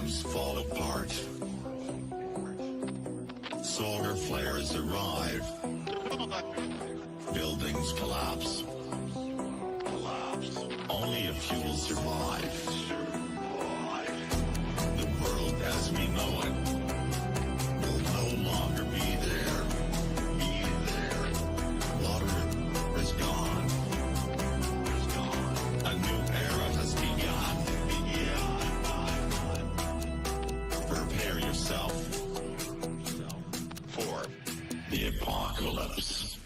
homes fall apart. Solar flares arrive. Buildings collapse. Only a few will survive. The world as we know it will no longer be there. Water is gone. A new era has begun. Prepare yourself for the apocalypse.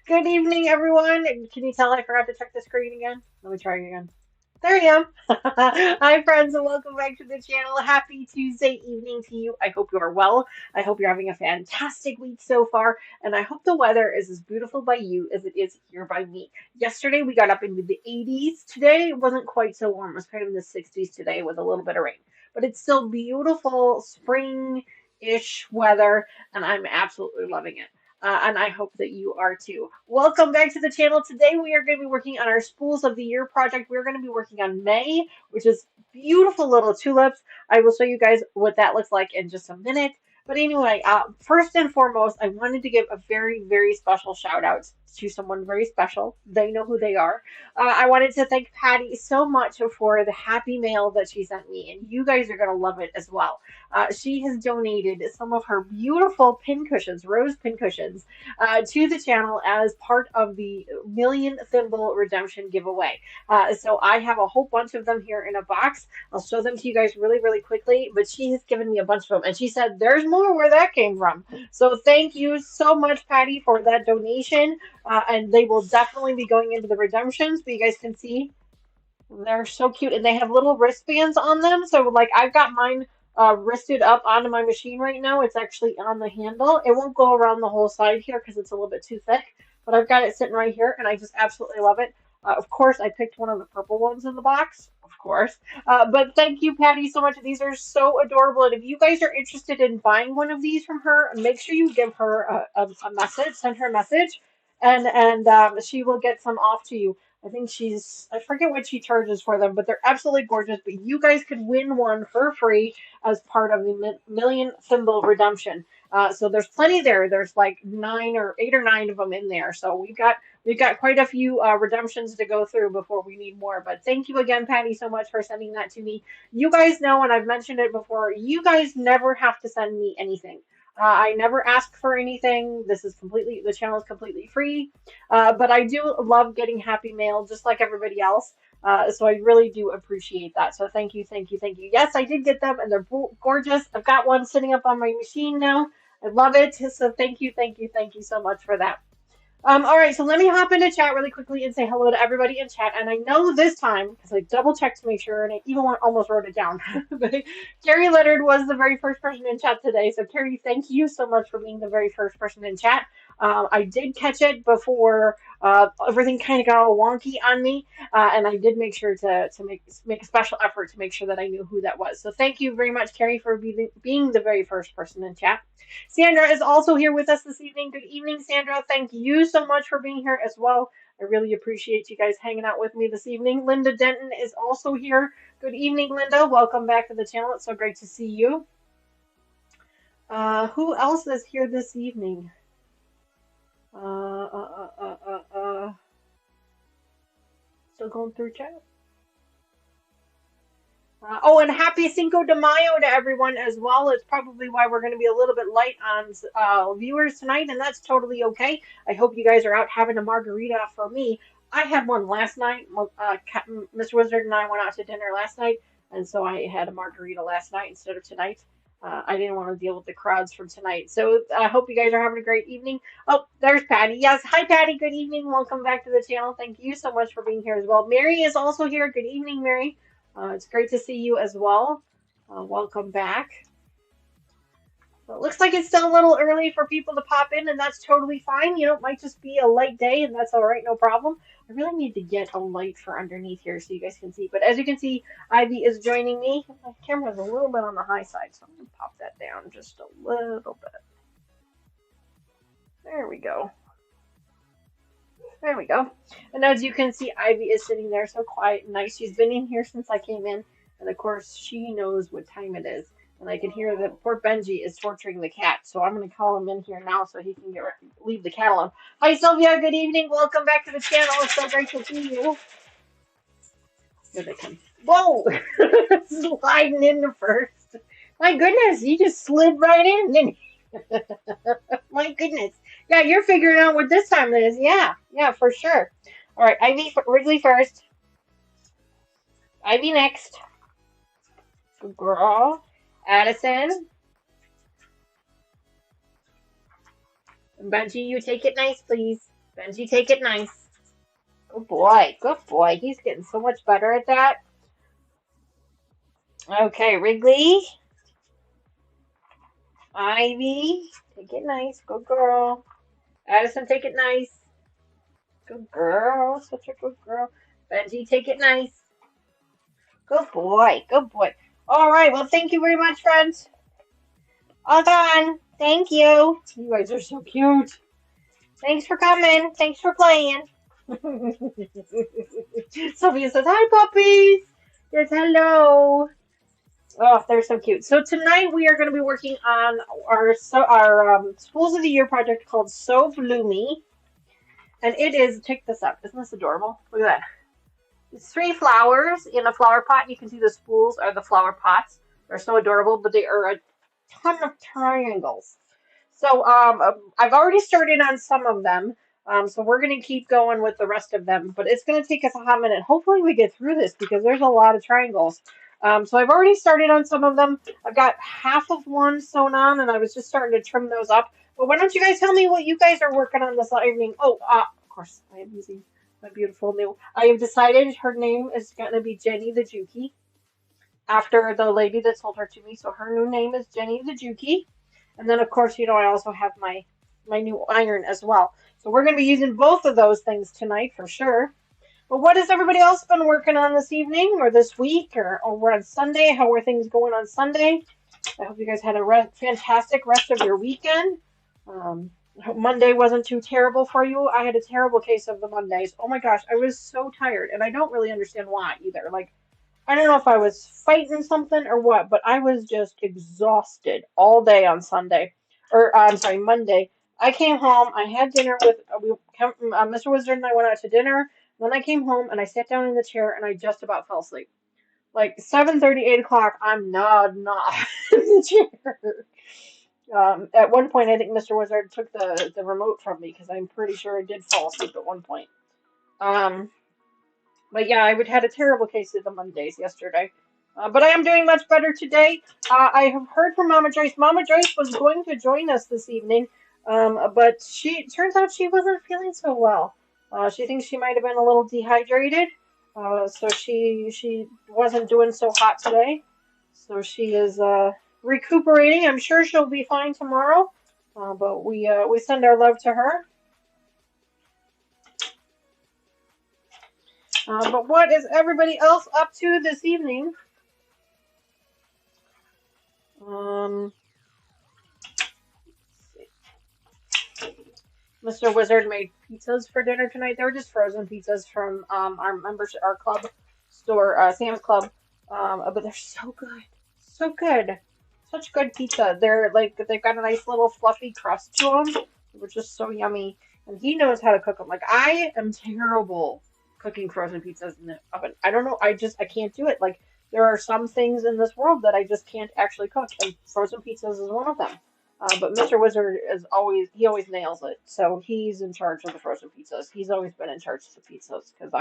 Good evening, everyone. Can you tell I forgot to check the screen again? Let me try again. There I am. Hi, friends, and welcome back to the channel. Happy Tuesday evening to you. I hope you are well. I hope you're having a fantastic week so far, and I hope the weather is as beautiful by you as it is here by me. Yesterday, we got up into the 80s. Today, it wasn't quite so warm. It was kind of in the 60s today with a little bit of rain, but it's still beautiful spring-ish weather, and I'm absolutely loving it. And I hope that you are too. Welcome back to the channel. Today we are going to be working on our Spools of the Year project. We're going to be working on May, which is beautiful little tulips. I will show you guys what that looks like in just a minute. But anyway, first and foremost, I wanted to give a very, very special shout out to someone very special. They know who they are. I wanted to thank Patty so much for the happy mail that she sent me, and you guys are going to love it as well. She has donated some of her beautiful pin cushions, rose pin cushions, to the channel as part of the Million Thimble Redemption giveaway. So I have a whole bunch of them here in a box. I'll show them to you guys really, really quickly, but she has given me a bunch of them, and she said, there's more where that came from. So thank you so much, Patty, for that donation, and they will definitely be going into the redemptions, but you guys can see they're so cute, and they have little wristbands on them. So, like, I've got mine wristed up onto my machine right now. It's actually on the handle. It won't go around the whole side here because it's a little bit too thick, but I've got it sitting right here, and I just absolutely love it. Of course, I picked one of the purple ones in the box, of course. But thank you, Patty, so much. These are so adorable, and if you guys are interested in buying one of these from her, make sure you give her a message, send her a message, and she will get some off to you. I think I forget what she charges for them, but they're absolutely gorgeous. But you guys could win one for free as part of the Million Thimble Redemption. So there's plenty there. There's like 8 or 9 of them in there. So we've got quite a few redemptions to go through before we need more. But thank you again, Patty, so much for sending that to me. You guys know, and I've mentioned it before, you guys never have to send me anything. I never ask for anything. The channel is completely free. But I do love getting happy mail just like everybody else. So I really do appreciate that. So thank you, thank you, thank you. Yes, I did get them and they're gorgeous. I've got one sitting up on my machine now. I love it. So thank you, thank you, thank you so much for that. All right, so let me hop into chat really quickly and say hello to everybody in chat. And I know this time, because I double checked to make sure, and I even almost wrote it down. But Carrie Leonard was the very first person in chat today. So Carrie, thank you so much for being the very first person in chat. I did catch it before everything kind of got all wonky on me, and I did make sure to make a special effort to make sure that I knew who that was. So thank you very much, Carrie, for being the very first person in chat. Sandra is also here with us this evening. Good evening, Sandra. Thank you so much for being here as well. I really appreciate you guys hanging out with me this evening. Linda Denton is also here. Good evening, Linda. Welcome back to the channel. It's so great to see you. Who else is here this evening? Still going through chat. Oh, and happy Cinco de Mayo to everyone as well. It's probably why we're going to be a little bit light on viewers tonight, and that's totally okay. I hope you guys are out having a margarita. For me, I had one last night. Mr. Wizard and I went out to dinner last night, and so I had a margarita last night instead of tonight. I didn't want to deal with the crowds from tonight. So I hope you guys are having a great evening. Oh, there's Patty. Yes. Hi, Patty. Good evening. Welcome back to the channel. Thank you so much for being here as well. Mary is also here. Good evening, Mary. It's great to see you as well. Welcome back. Well, it looks like it's still a little early for people to pop in, and that's totally fine. You know, it might just be a light day, and that's all right, no problem. I really need to get a light for underneath here so you guys can see. But as you can see, Ivy is joining me. My camera's a little bit on the high side, so I'm going to pop that down just a little bit. There we go. There we go. And as you can see, Ivy is sitting there so quiet and nice. She's been in here since I came in, and of course, she knows what time it is. And I can hear that poor Benji is torturing the cat. So I'm going to call him in here now so he can leave the cat alone. Hi, Sylvia. Good evening. Welcome back to the channel. It's so great to see you. Here they come. Whoa! Sliding in the first. My goodness, you just slid right in, didn't you? My goodness. Yeah, you're figuring out what this time it is. Yeah, for sure. All right, Wrigley first. Ivy next. Good girl. Addison. And Benji, you take it nice, please. Benji, take it nice. Good boy. Good boy. He's getting so much better at that. Okay, Wrigley. Ivy, take it nice. Good girl. Addison, take it nice. Good girl. Such a good girl. Benji, take it nice. Good boy. Good boy. All right. Well, thank you very much, friends. All done. Thank you. You guys are so cute. Thanks for coming. Thanks for playing. Sophia says, hi, puppies. Yes, hello. Oh, they're so cute. So tonight we are going to be working on our Spools of the Year project called So Bloomy. And it is, check this out. Isn't this adorable? Look at that. It's 3 flowers in a flower pot. You can see the spools are the flower pots. They're so adorable, but they are a ton of triangles. So I've already started on some of them. So we're going to keep going with the rest of them. But it's going to take us a hot minute. Hopefully we get through this because there's a lot of triangles. So I've already started on some of them. I've got half of one sewn on, and I was just starting to trim those up. But why don't you guys tell me what you guys are working on this evening? Oh, of course, I am using my beautiful new. I have decided her name is going to be Jenny the Juki, after the lady that sold her to me. So her new name is Jenny the Juki. And then, of course, you know, I also have my new iron as well. So we're going to be using both of those things tonight for sure. But what has everybody else been working on this evening or this week or we're on Sunday? How are things going on Sunday? I hope you guys had a fantastic rest of your weekend. I hope Monday wasn't too terrible for you. I had a terrible case of the Mondays. Oh my gosh, I was so tired, and I don't really understand why either. Like, I don't know if I was fighting something or what, but I was just exhausted all day on Sunday. I'm sorry, Monday. I came home. I had dinner with Mr. Wizard and I went out to dinner. Then I came home and I sat down in the chair and I just about fell asleep. Like 7:30, 8 o'clock, I'm nodding off in the chair. At one point, I think Mr. Wizard took the remote from me because I'm pretty sure I did fall asleep at one point. But yeah, I had a terrible case of the Mondays yesterday. But I am doing much better today. I have heard from Mama Joyce. Mama Joyce was going to join us this evening, but it turns out she wasn't feeling so well. She thinks she might have been a little dehydrated, so she wasn't doing so hot today. So she is recuperating. I'm sure she'll be fine tomorrow. But we send our love to her. But what is everybody else up to this evening? Mr. Wizard made pizzas for dinner tonight. They were just frozen pizzas from our club store, Sam's Club. But they're so good, so good, such good pizza. They've got a nice little fluffy crust to them, which is so yummy. And he knows how to cook them. Like I am terrible cooking frozen pizzas in the oven. I don't know. I can't do it. Like there are some things in this world that I just can't actually cook, and frozen pizzas is one of them. But Mr. Wizard always nails it. So he's in charge of the frozen pizzas. He's always been in charge of the pizzas because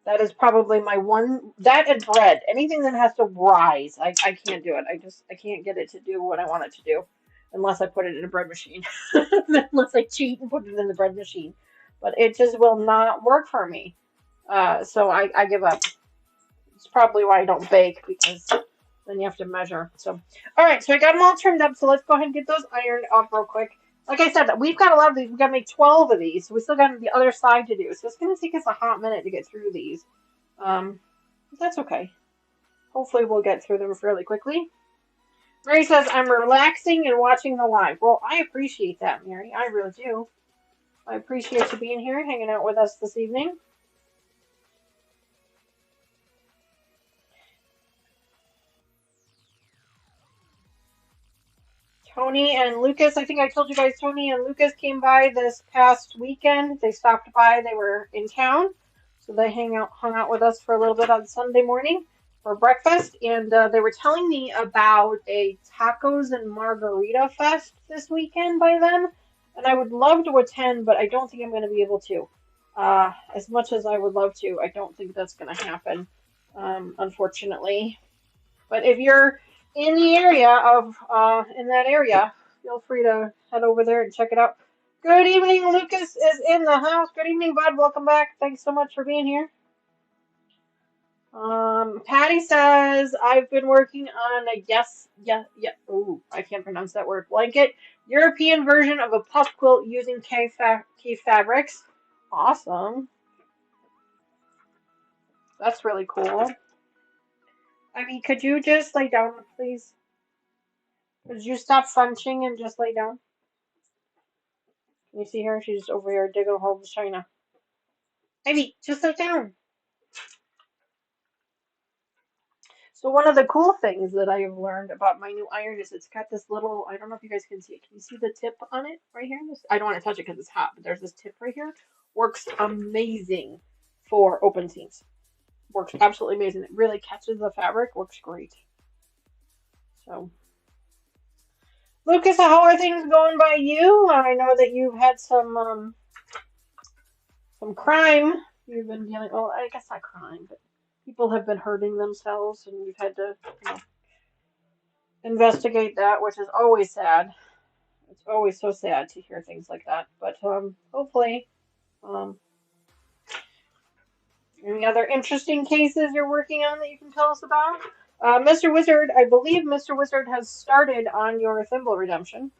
that is probably my one, that and bread. Anything that has to rise, I can't do it. I can't get it to do what I want it to do unless I put it in a bread machine. Unless I cheat and put it in the bread machine. But it just will not work for me. So I give up. It's probably why I don't bake, because then you have to measure. So, all right, so I got them all trimmed up. So let's go ahead and get those ironed off real quick. Like I said, we've got a lot of these. We've got to make 12 of these. So we still got the other side to do. So it's going to take us a hot minute to get through these. That's okay. Hopefully we'll get through them fairly quickly. Mary says, I'm relaxing and watching the live. Well, I appreciate that, Mary. I really do. I appreciate you being here, hanging out with us this evening. Tony and Lucas, I think I told you guys, Tony and Lucas came by this past weekend. They stopped by. They were in town. So they hung out with us for a little bit on Sunday morning for breakfast. And they were telling me about a tacos and margarita fest this weekend by them. And I would love to attend, but I don't think I'm going to be able to. As much as I would love to, I don't think that's going to happen, unfortunately. But if you're in the area in that area, feel free to head over there and check it out. Good evening, Lucas is in the house. Good evening, bud. Welcome back. Thanks so much for being here. Patty says, I've been working on a ooh, I can't pronounce that word. Blanket, European version of a puff quilt using K fabrics. Awesome. That's really cool. I mean, could you just lay down, please? Could you stop funching and just lay down? Can you see her? She's over here digging a hole in China. Ivy, just lay down. So one of the cool things that I have learned about my new iron is it's got this little, I don't know if you guys can see it. Can you see the tip on it right here? I don't want to touch it because it's hot, but there's this tip right here. Works amazing for open seams. Works absolutely amazing. It really catches the fabric. Works great. So, Lucas, how are things going by you? I know that you've had some crime. You've been dealing, well, I guess not crime, but people have been hurting themselves and you've had to, investigate that, which is always sad. It's always so sad to hear things like that. But hopefully, um, any other interesting cases you're working on that you can tell us about? Mr. Wizard, I believe Mr. Wizard has started on your thimble redemption.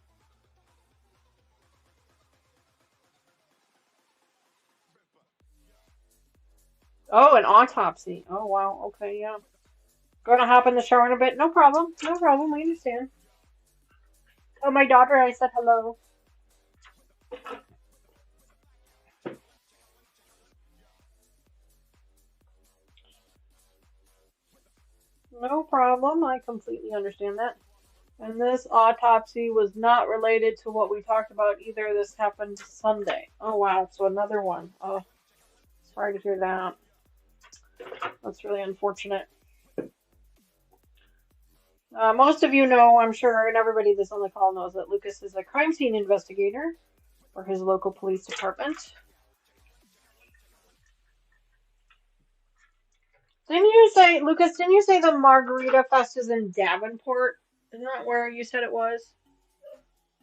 Oh, an autopsy. Oh, wow. Okay, yeah. Gonna hop in the shower in a bit. No problem. No problem. We understand. Oh, my daughter, I said hello. No problem. I completely understand that. And this autopsy was not related to what we talked about either. This happened Sunday. Oh, wow. So another one. Oh, sorry to hear that. That's really unfortunate. Most of you know, I'm sure, and everybody that's on the call knows that Lucas is a crime scene investigator for his local police department. Didn't you say, Lucas, didn't you say the Margarita Fest is in Davenport? Isn't that where you said it was?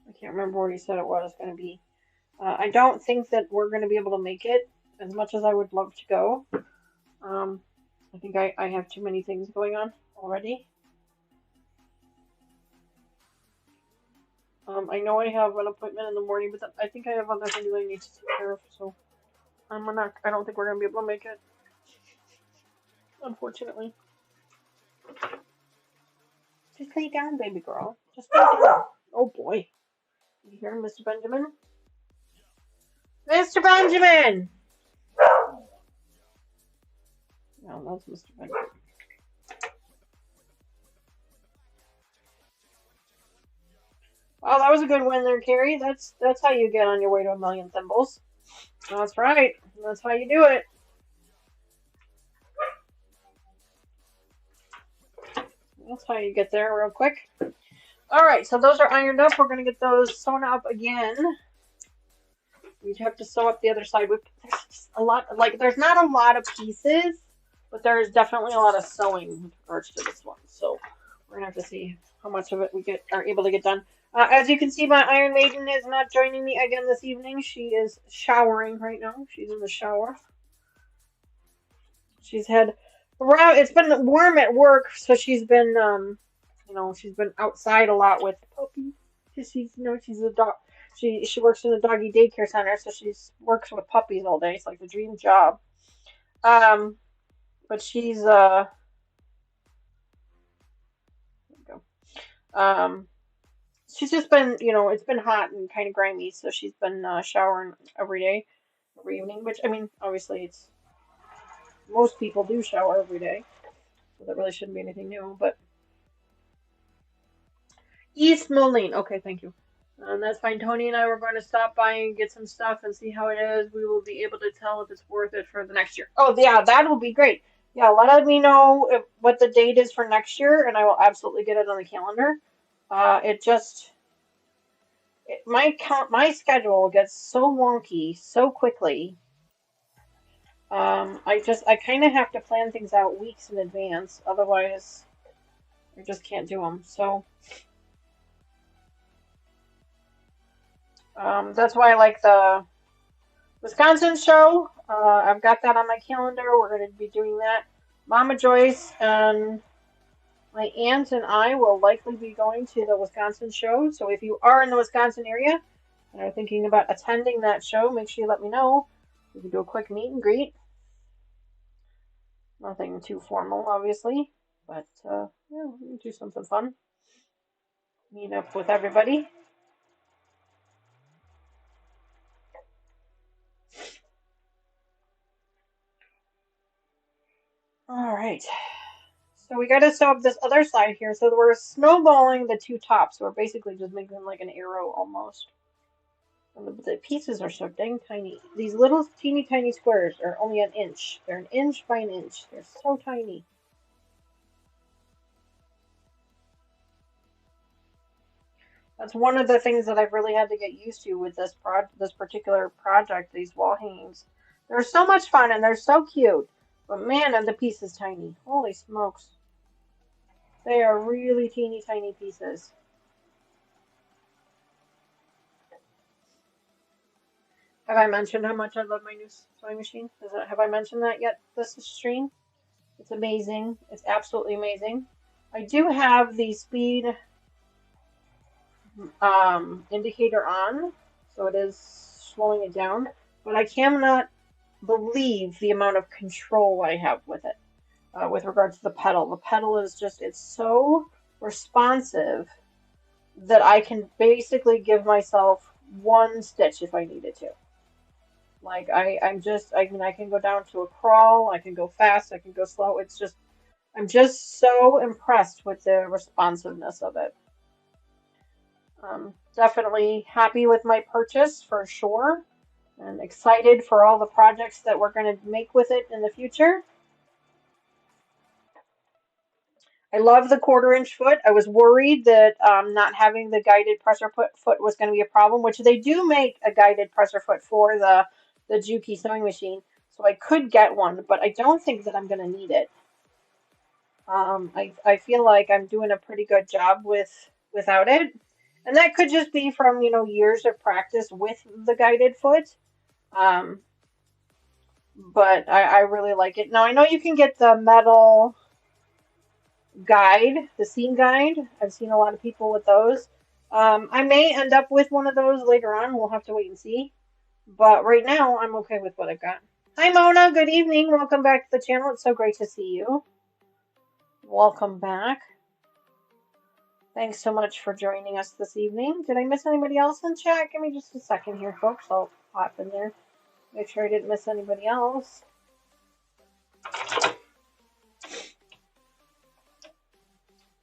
I can't remember where you said it was going to be. I don't think that we're going to be able to make it as much as I would love to go. I think I have too many things going on already. I know I have an appointment in the morning, but I think I have other things I need to take care of, so I don't think we're going to be able to make it, unfortunately. Just lay down, baby girl. Just lay down. Oh boy. You hear him, Mr. Benjamin? Mr. Benjamin! No, that's Mr. Benjamin. Well, that was a good win there, Carrie. That's how you get on your way to 1,000,000 thimbles. That's right. That's how you do it. That's how you get there real quick. Alright, so those are ironed up. We're going to get those sewn up again. We have to sew up the other side. There's just a lot, like, there's not a lot of pieces, but there's definitely a lot of sewing with regards to this one. So we're going to have to see how much of it we are able to get done. As you can see, my Iron Maiden is not joining me again this evening. She is showering right now. She's in the shower. She's had around. It's been warm at work, so she's been, she's been outside a lot with puppies. She's a dog. She works in a doggy daycare center, so she works with puppies all day. It's like the dream job. But she's there we go. She's just been, it's been hot and kind of grimy, so she's been showering every day, every evening. Which, I mean, obviously, most people do shower every day, so that really shouldn't be anything new. But East Moline, okay, thank you. That's fine. Tony and I were going to stop by and get some stuff and see how it is. We will be able to tell if it's worth it for the next year. Oh, yeah, that will be great. Yeah, let me know what the date is for next year, and I will absolutely get it on the calendar. My schedule gets so wonky so quickly. I kind of have to plan things out weeks in advance, otherwise I just can't do them. So, That's why I like the Wisconsin show. I've got that on my calendar. We're going to be doing that. Mama Joyce and my aunt and I will likely be going to the Wisconsin show. So if you are in the Wisconsin area and are thinking about attending that show, make sure you let me know. We can do a quick meet and greet. Nothing too formal, obviously, but yeah, we can do something fun. Meet up with everybody. All right. So we got to sew up this other side here. So we're snowballing the two tops. We're basically just making like an arrow almost. And the pieces are so dang tiny. These little teeny tiny squares are only an inch. They're an inch by an inch. They're so tiny. That's one of the things that I've really had to get used to with this particular project, these wall hangings. They're so much fun and they're so cute. But man, are the pieces tiny. Holy smokes. They are really teeny tiny pieces. Have I mentioned how much I love my new sewing machine? Have I mentioned that yet this stream? It's amazing. It's absolutely amazing. I do have the speed indicator on, so it is slowing it down, but I cannot believe the amount of control I have with it, with regard to the pedal. The pedal is just, it's so responsive that I can basically give myself one stitch if I needed to. Like I can go down to a crawl, I can go fast, I can go slow. It's just, I'm just so impressed with the responsiveness of it. Definitely happy with my purchase for sure, and excited for all the projects that we're going to make with it in the future. I love the 1/4 inch foot. I was worried that not having the guided presser foot was going to be a problem, which they do make a guided presser foot for the Juki sewing machine, so I could get one, but I don't think that I'm going to need it. I feel like I'm doing a pretty good job without it, and that could just be from years of practice with the guided foot. Um, but I really like it. Now I know you can get the metal guide, the seam guide. I've seen a lot of people with those. I may end up with one of those later on. We'll have to wait and see. But right now, I'm okay with what I've got. Hi, Mona. Good evening. Welcome back to the channel. It's so great to see you. Welcome back. Thanks so much for joining us this evening. Did I miss anybody else in chat? Give me just a second here, folks. I'll pop in there. Make sure I didn't miss anybody else.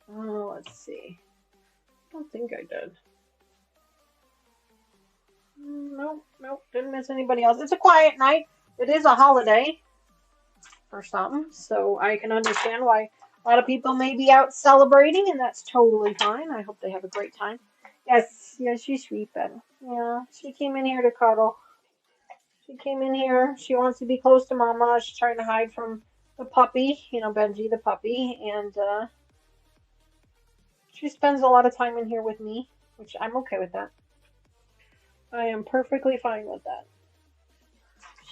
Oh, let's see. I don't think I did. Nope, didn't miss anybody else. It's a quiet night. It is a holiday for some, so I can understand why a lot of people may be out celebrating, and that's totally fine. I hope they have a great time. Yes, she's sleeping. Yeah, she came in here to cuddle. She came in here. She wants to be close to Mama. She's trying to hide from the puppy, Benji the puppy, and she spends a lot of time in here with me, which I'm okay with that. I am perfectly fine with that.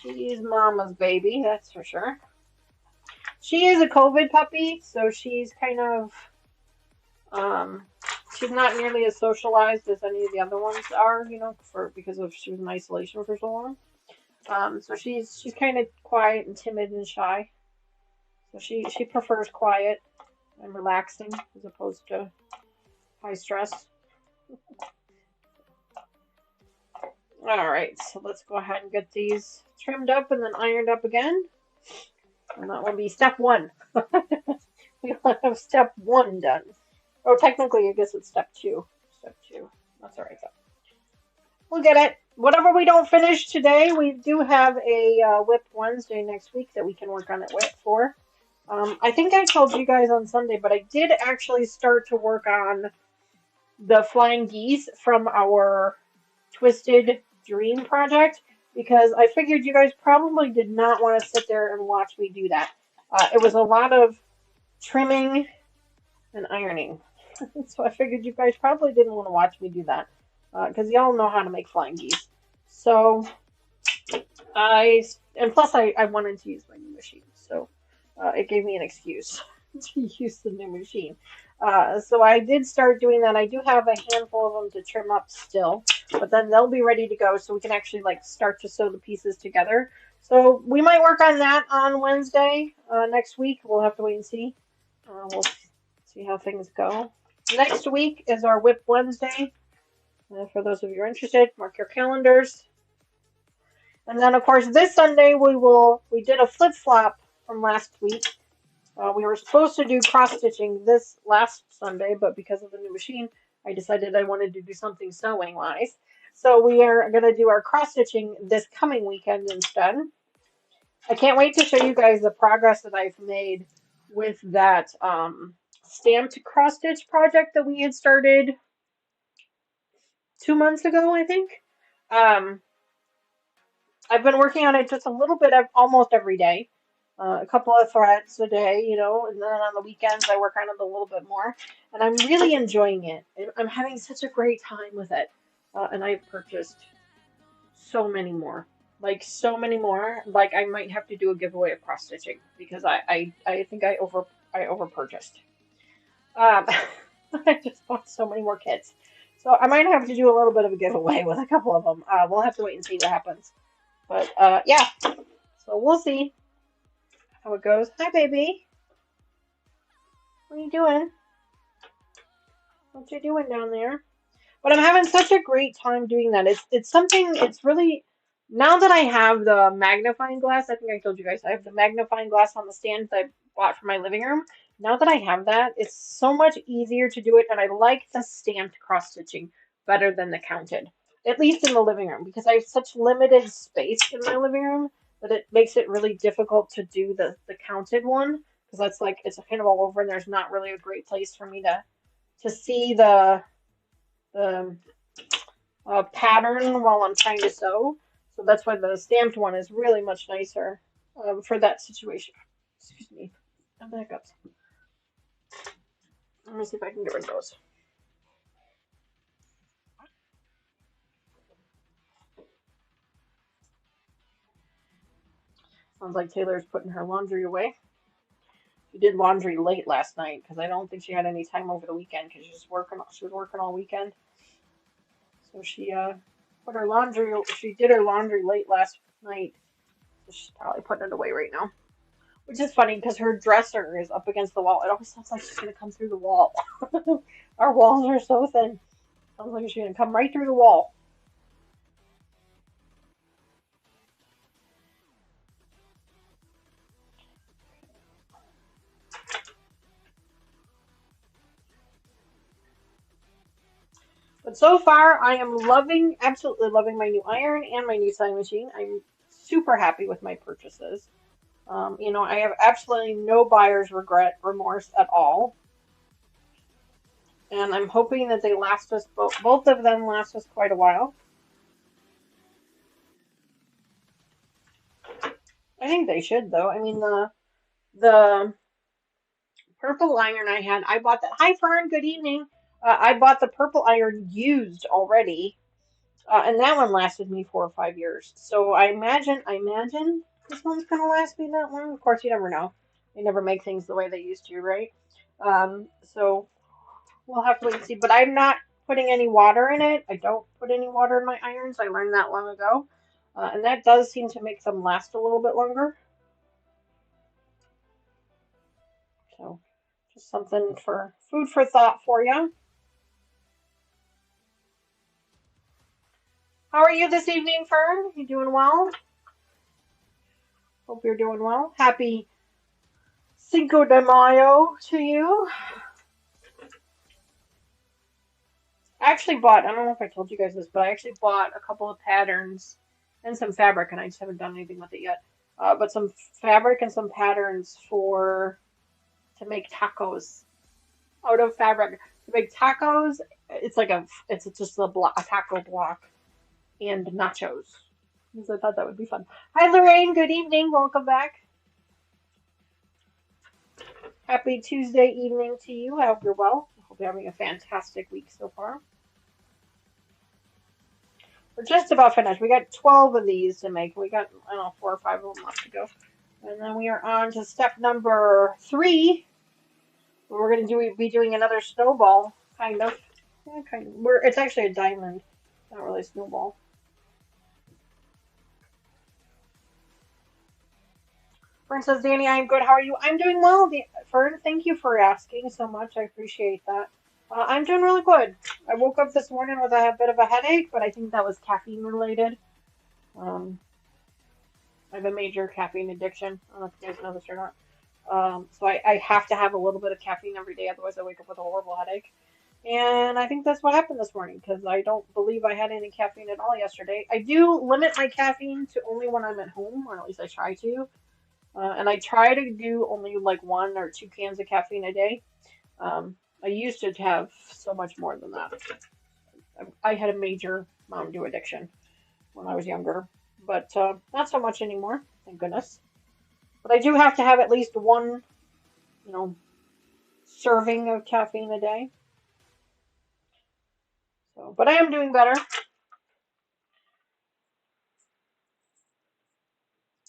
She's Mama's baby, that's for sure. She is a COVID puppy, so she's kind of, she's not nearly as socialized as any of the other ones are, because she was in isolation for so long. So she's kind of quiet and timid and shy. So she prefers quiet and relaxing as opposed to high stress. All right, so let's go ahead and get these trimmed up and then ironed up again. And that will be step 1. We will have step 1 done. Oh, technically, I guess it's step 2. Step 2. That's all right, though. We'll get it. Whatever we don't finish today, we do have a Whip Wednesday next week that we can work on it for. I think I told you guys on Sunday, but I did actually start to work on the flying geese from our Twisted Dream project, because I figured you guys probably did not want to sit there and watch me do that. It was a lot of trimming and ironing. So I figured you guys probably didn't want to watch me do that. because y'all know how to make flying geese. So and plus I wanted to use my new machine, so it gave me an excuse to use the new machine. So I did start doing that. I do have a handful of them to trim up still, but then they'll be ready to go, so we can actually like start to sew the pieces together. So we might work on that on Wednesday next week. We'll have to wait and see. We'll see how things go. Next week is our Whip Wednesday. For those of you who are interested, mark your calendars. And then, of course, this Sunday we did a flip flop from last week. We were supposed to do cross stitching this last Sunday, but because of the new machine, I decided I wanted to do something sewing wise. So we are going to do our cross stitching this coming weekend instead. I can't wait to show you guys the progress that I've made with that stamped cross stitch project that we had started 2 months ago, I think. I've been working on it just a little bit of almost every day. A couple of threads a day, you know, and then on the weekends I work on it a little bit more. And I'm really enjoying it. I'm having such a great time with it. And I've purchased so many more. Like, so many more. Like, I might have to do a giveaway of cross stitching because I think I over purchased. I just bought so many more kits. So I might have to do a little bit of a giveaway with a couple of them. We'll have to wait and see what happens. But yeah, so we'll see how it goes. Hi, baby. What are you doing? What you doing down there? But I'm having such a great time doing that. It's something. It's really now that I have the magnifying glass. I think I told you guys I have the magnifying glass on the stand that I bought for my living room. Now that I have that, it's so much easier to do it, and I like the stamped cross stitching better than the counted. At least in the living room, because I have such limited space in my living room that it makes it really difficult to do the counted one. Because that's like it's kind of all over, and there's not really a great place for me to see the pattern while I'm trying to sew. So that's why the stamped one is really much nicer for that situation. Excuse me. I'm back up. Let me see if I can get rid of those. Sounds like Taylor's putting her laundry away. She did laundry late last night because I don't think she had any time over the weekend because she was working all weekend. So she put her laundry. She did her laundry late last night. So she's probably putting it away right now. Which is funny because her dresser is up against the wall. It always sounds like she's gonna come through the wall. Our walls are so thin. Sounds like she's gonna come right through the wall. But so far, I am absolutely loving my new iron and my new sewing machine. I'm super happy with my purchases. You know, I have absolutely no buyer's remorse at all. And I'm hoping that they last us, both of them last us quite a while. I think they should, though. I mean, the purple iron I bought that. Hi, Fern. Good evening. I bought the purple iron used already, and that one lasted me 4 or 5 years. So I imagine this one's gonna last me that long. Of course, you never know. They never make things the way they used to, right? So we'll have to wait and see. But I'm not putting any water in it. I don't put any water in my irons. I learned that long ago, and that does seem to make them last a little bit longer. So just something for food for thought for you. How are you this evening, Fern? You doing well? Hope you're doing well. Happy Cinco de Mayo to you. I actually bought, I don't know if I told you guys this, but I actually bought a couple of patterns and some fabric, and I just haven't done anything with it yet. But some fabric and some patterns to make tacos out of fabric. To make tacos, it's just a taco block and nachos. Because I thought that would be fun. Hi, Lorraine. Good evening. Welcome back. Happy Tuesday evening to you. I hope you're well. I hope you're having a fantastic week so far. We're just about finished. We got 12 of these to make. We got, I don't know, 4 or 5 of them left to go. And then we are on to step number 3. We're going to be doing another snowball, kind of. Yeah, kind of. It's actually a diamond, not really a snowball. Fern says, Danny, I'm good. How are you? I'm doing well, Fern. Thank you for asking so much. I appreciate that. I'm doing really good. I woke up this morning with a bit of a headache, but I think that was caffeine related. Um, I have a major caffeine addiction. I don't know if you guys know this or not. So I have to have a little bit of caffeine every day, otherwise I wake up with a horrible headache. And I think that's what happened this morning because I don't believe I had any caffeine at all yesterday. I do limit my caffeine to only when I'm at home, or at least I try to. And I try to do only like 1 or 2 cans of caffeine a day. I used to have so much more than that. I had a major Mountain Dew addiction when I was younger, but not so much anymore, thank goodness. But I do have to have at least 1, you know, serving of caffeine a day. So, but I am doing better.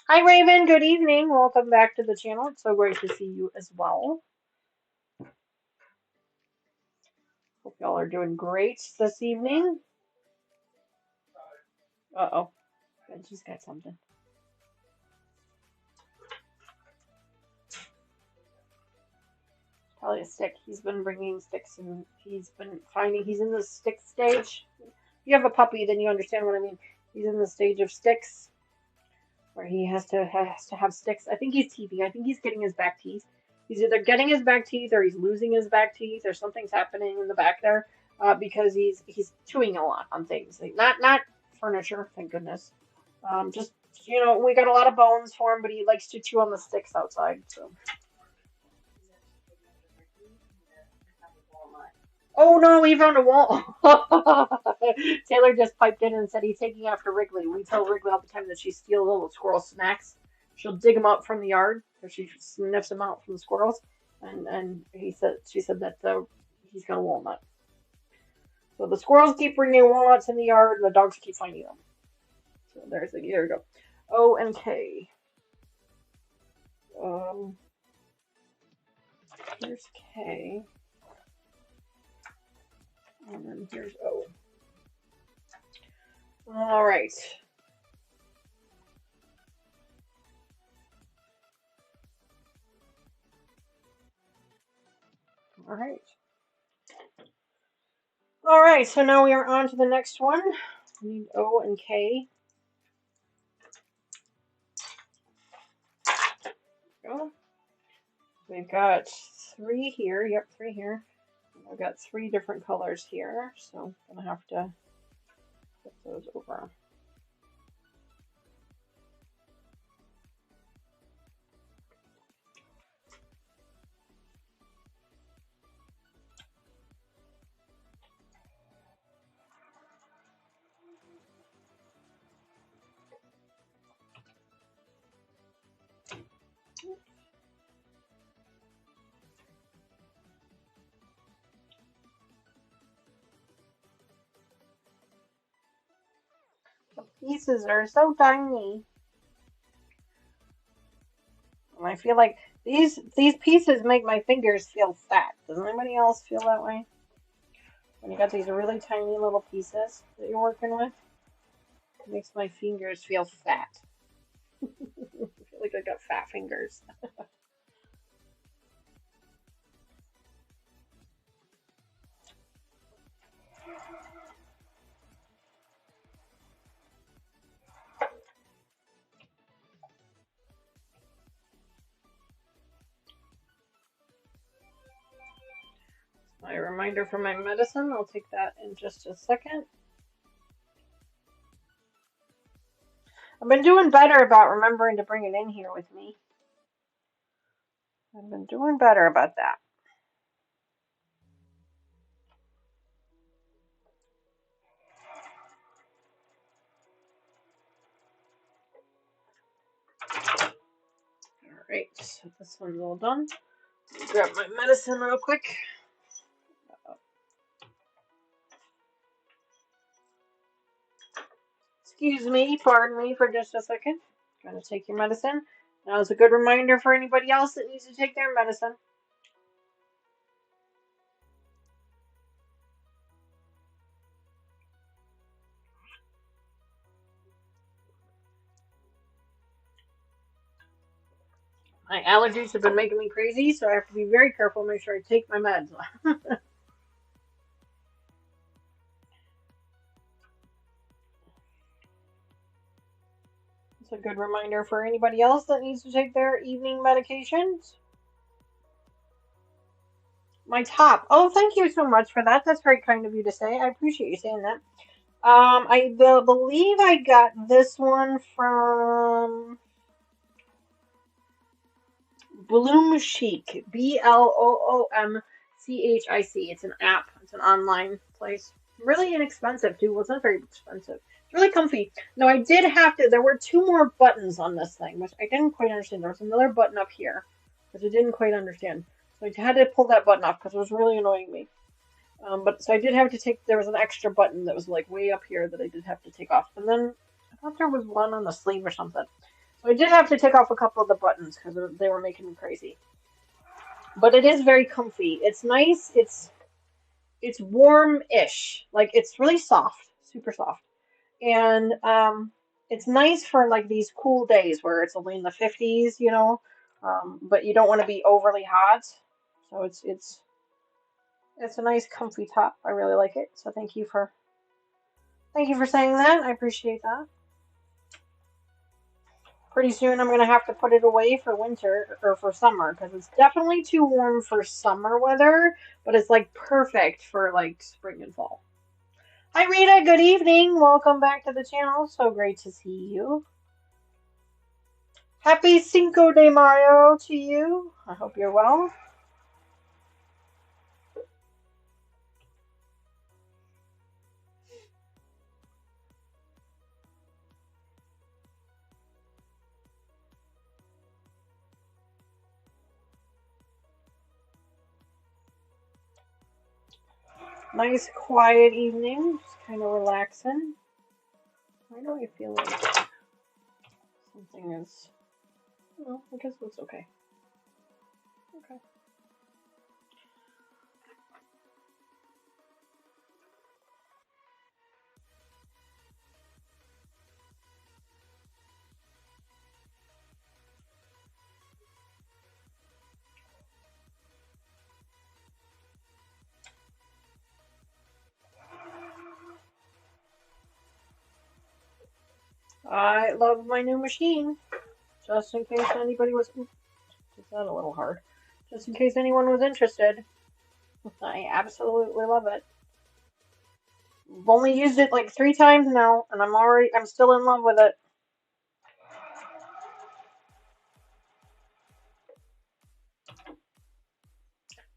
Hi, Raven. Good evening. Welcome back to the channel. It's so great to see you as well. Hope y'all are doing great this evening. Uh-oh. Benji's got something. Probably a stick. He's been bringing sticks and he's been finding he's in the stick stage. If you have a puppy, then you understand what I mean. He's in the stage of sticks where he has to have sticks. I think he's teething. I think he's getting his back teeth. He's either getting his back teeth or he's losing his back teeth or something's happening in the back there because he's chewing a lot on things. Like, not furniture, thank goodness. Just we got a lot of bones for him, but he likes to chew on the sticks outside. So. Oh no, we found a wall. Taylor just piped in and said he's taking after Wrigley. We tell Wrigley all the time that she steals little squirrel snacks. She'll dig them up from the yard, or she sniffs them out from the squirrels. And she said that he's got a walnut. So the squirrels keep bringing walnuts in the yard, and the dogs keep finding them. So there you go. O and K. Here's K. And then here's O. All right. All right. All right, so now we are on to the next one. We need O and K. Go. We've got 3 here. Yep, 3 here. I've got 3 different colors here, so I'm gonna have to put those over. The pieces are so tiny. And I feel like these pieces make my fingers feel fat. Does anybody else feel that way? When you got these really tiny little pieces that you're working with, it makes my fingers feel fat. I feel like I got fat fingers. A reminder for my medicine. I'll take that in just a second. I've been doing better about remembering to bring it in here with me. I've been doing better about that. Alright, so this one's all done. Grab my medicine real quick. Excuse me, pardon me for just a second. Gonna take your medicine. Now it's a good reminder for anybody else that needs to take their medicine. My allergies have been making me crazy, so I have to be very careful and make sure I take my meds. It's a good reminder for anybody else that needs to take their evening medications. My top. Oh, thank you so much for that. That's very kind of you to say. I appreciate you saying that. I believe I got this one from Bloom Chic. BLOOMCHIC. It's an app. It's an online place. Really inexpensive too. Wasn't very expensive. It's really comfy. Now I did have to. There were two more buttons on this thing, which I didn't quite understand. There was another button up here, which I didn't quite understand. So I had to pull that button off because it was really annoying me. But so I did have to take. There was an extra button that was like way up here that I did have to take off, and then I thought there was one on the sleeve or something. So I did have to take off a couple of the buttons because they were making me crazy. But it is very comfy. It's nice. It's warm-ish. Like it's really soft, super soft, and it's nice for like these cool days where it's only in the 50s, you know. But you don't want to be overly hot, so it's a nice comfy top. I really like it. So thank you for saying that. I appreciate that. Pretty soon I'm going to have to put it away for winter or for summer because it's definitely too warm for summer weather, but it's like perfect for like spring and fall. Hi Rita, good evening. Welcome back to the channel. So great to see you. Happy Cinco de Mayo to you. I hope you're well. Nice quiet evening, just kind of relaxing. Why do I feel like something is... Well, I guess it's okay. Okay. I love my new machine. Just in case anybody was... Oops, is that a little hard? Just in case anyone was interested. I absolutely love it. I've only used it like 3 times now, and I'm still in love with it.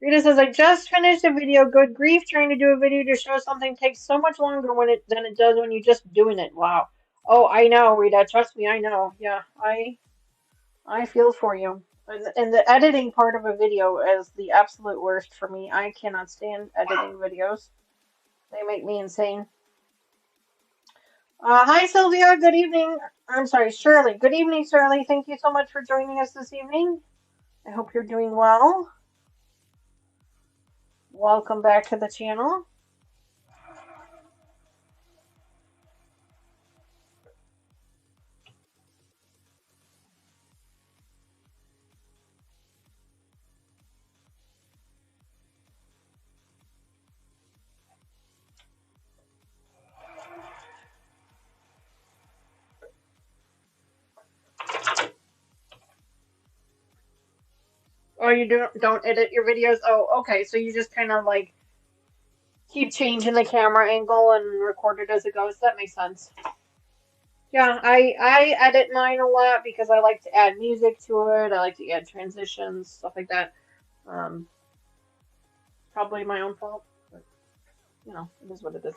Rita says, I just finished a video. Good grief, trying to do a video to show something takes so much longer than it does when you're just doing it. Wow. Oh, I know, Rita. Trust me, I know. Yeah, I feel for you. And the editing part of a video is the absolute worst for me. I cannot stand editing videos. They make me insane. Hi, Sylvia. Good evening. I'm sorry, Shirley. Good evening, Shirley. Thank you so much for joining us this evening. I hope you're doing well. Welcome back to the channel. Oh, you don't edit your videos? Oh, okay. So you just kind of like keep changing the camera angle and record it as it goes. That makes sense. Yeah, I edit mine a lot because I like to add music to it. I like to add transitions, stuff like that. Probably my own fault, but you know, it is what it is.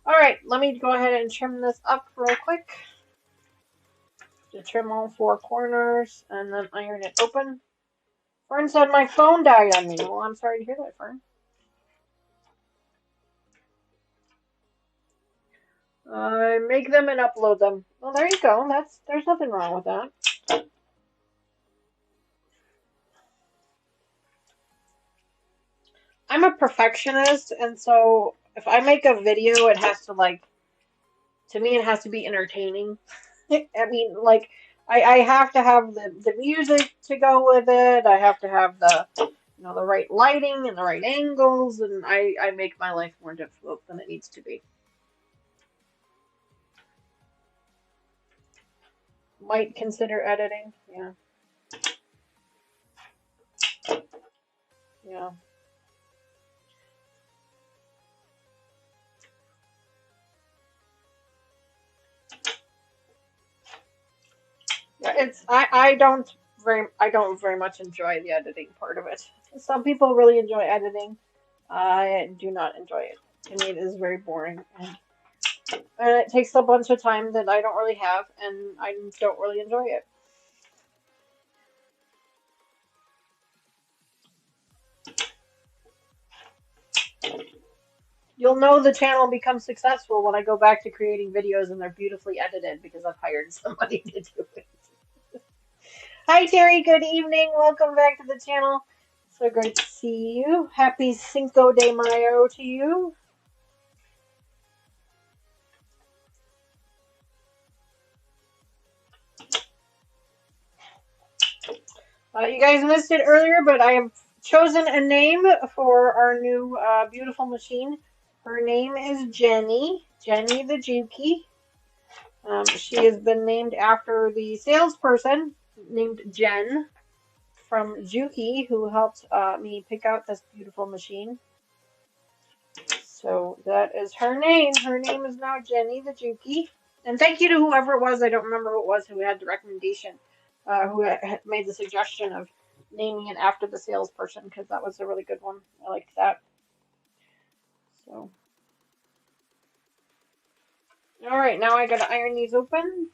All right, let me go ahead and trim this up real quick. To trim all 4 corners and then iron it open. Fern said my phone died on me. Well, I'm sorry to hear that, Fern. Make them and upload them. Well, there you go. There's nothing wrong with that. I'm a perfectionist, and so if I make a video, it has to to me, it has to be entertaining. I mean, like, I have to have the music to go with it. I have to have the right lighting and the right angles, and I make my life more difficult than it needs to be. Might consider editing. Yeah, yeah. Yeah, I don't very much enjoy the editing part of it. Some people really enjoy editing. I do not enjoy it. To me, it is very boring, and it takes a bunch of time that I don't really have, and I don't really enjoy it. You'll know the channel becomes successful when I go back to creating videos and they're beautifully edited because I've hired somebody to do it. Hi Terry, good evening. Welcome back to the channel. So great to see you. Happy Cinco de Mayo to you. You guys missed it earlier, but I have chosen a name for our new beautiful machine. Her name is Jenny. Jenny the Juki. She has been named after the salesperson named Jen from Juki, who helped me pick out this beautiful machine. So that is her name. Her name is now Jenny the Juki. And thank you to whoever it was, I don't remember who it was, who had the recommendation, who had made the suggestion of naming it after the salesperson, because that was a really good one. I liked that. So, all right, now I gotta iron these open.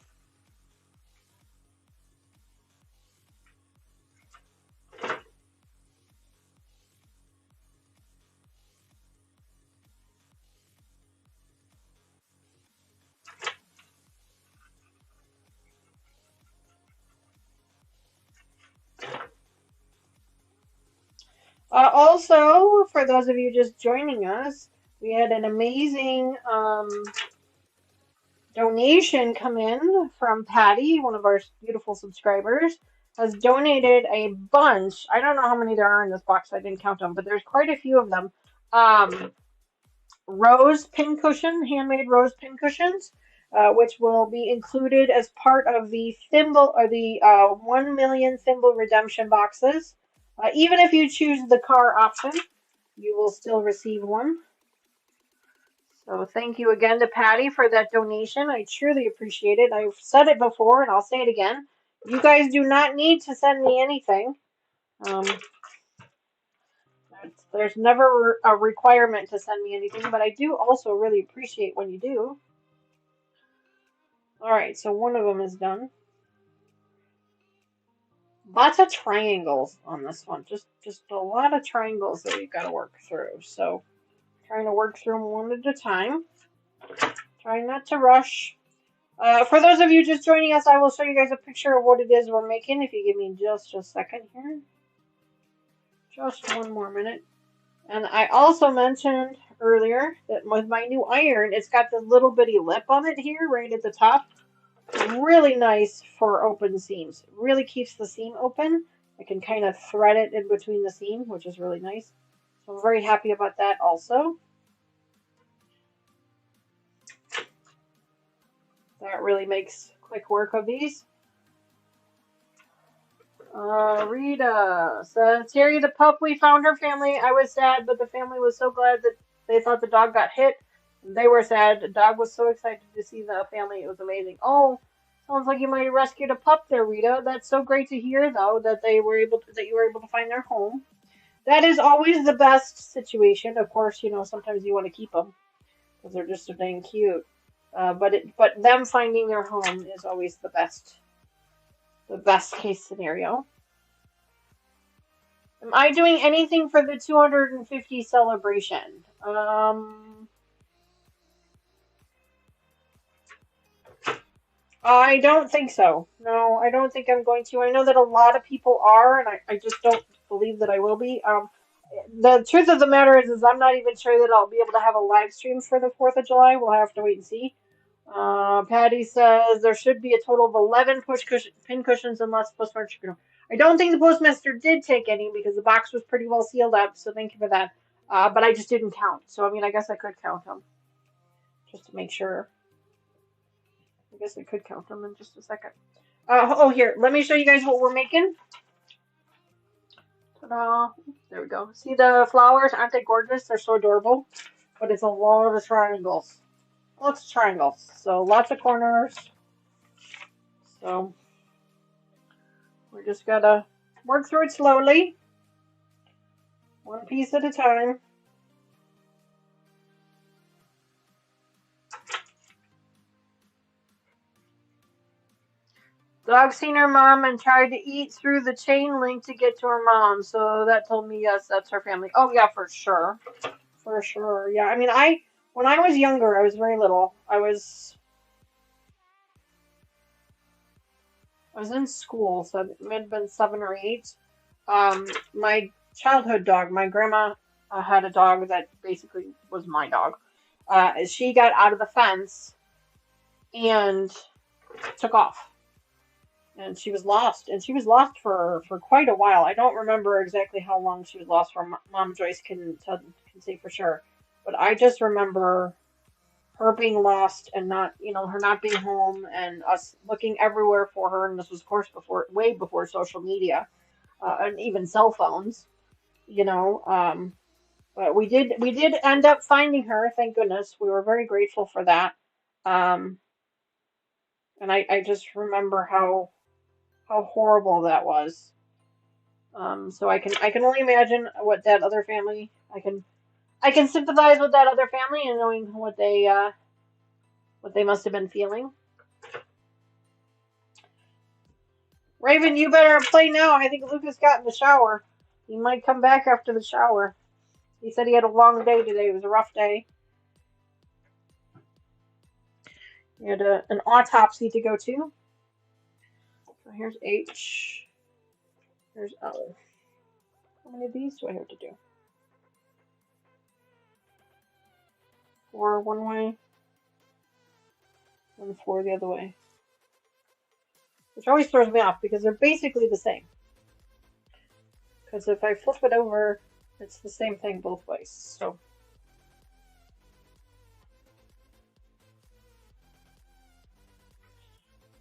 Also, for those of you just joining us, we had an amazing donation come in from Patty, one of our beautiful subscribers, has donated a bunch. I don't know how many there are in this box. I didn't count them, but there's quite a few of them. Rose pincushion, handmade rose pincushions, which will be included as part of the thimble or the 1 million thimble redemption boxes. Even if you choose the car option, you will still receive one. So thank you again to Patty for that donation. I truly appreciate it. I've said it before and I'll say it again. You guys do not need to send me anything. There's never a requirement to send me anything, but I do also really appreciate when you do. Alright, so one of them is done. Lots of triangles on this one. Just a lot of triangles that we've got to work through. So trying to work through them one at a time. Trying not to rush. For those of you just joining us, I will show you guys a picture of what it is we're making. If you give me just a second here. Just one more minute. And I also mentioned earlier that with my new iron, it's got this little bitty lip on it here, right at the top. Really nice for open seams. Really keeps the seam open. I can kind of thread it in between the seam, which is really nice. So I'm very happy about that also. That really makes quick work of these. Rita says, Terry the pup, we found her family. I was sad, but the family was so glad that they thought the dog got hit. They were sad. The dog was so excited to see the family. It was amazing. Oh, sounds like you might have rescued a pup there, Rita. That's so great to hear, though, that you were able to find their home. That is always the best situation. Of course, you know, sometimes you want to keep them because they're just so dang cute. But them finding their home is always the best case scenario. Am I doing anything for the 250 celebration? I don't think so. No, I don't think I'm going to. I know that a lot of people are, and I just don't believe that I will be. The truth of the matter is I'm not even sure that I'll be able to have a live stream for the 4th of July. We'll have to wait and see. Patty says there should be a total of 11 pin cushions unless Postmaster. I don't think the Postmaster did take any because the box was pretty well sealed up, so thank you for that. But I just didn't count. So, I mean, I guess I could count them just to make sure. I guess I could count them in just a second. Oh, here, let me show you guys what we're making. Ta-da. There we go. See the flowers? Aren't they gorgeous? They're so adorable. But it's a lot of triangles. Lots of triangles. So lots of corners. So we're just gotta work through it slowly. One piece at a time. Dog seen her mom and tried to eat through the chain link to get to her mom. So that told me, yes, that's her family. Oh, yeah, for sure. For sure. Yeah, I mean, when I was younger, I was very little. I was in school, so it may have been 7 or 8. My childhood dog, my grandma had a dog that basically was my dog. She got out of the fence and took off. And she was lost. And she was lost for quite a while. I don't remember exactly how long she was lost for. Mom Joyce can say for sure. But I just remember her being lost and not, her not being home and us looking everywhere for her. And this was, of course, way before social media and even cell phones, you know. But we did end up finding her. Thank goodness. We were very grateful for that. Um, and I just remember how horrible that was. So I can only imagine what that other family. I can sympathize with that other family and knowing what they must have been feeling. Raven, you better play now. I think Lucas got in the shower. He might come back after the shower. He said he had a long day today. It was a rough day. He had an autopsy to go to. So here's H. Here's L. How many of these do I have to do? 4 one way, and 4 the other way. Which always throws me off because they're basically the same. Because if I flip it over, it's the same thing both ways. So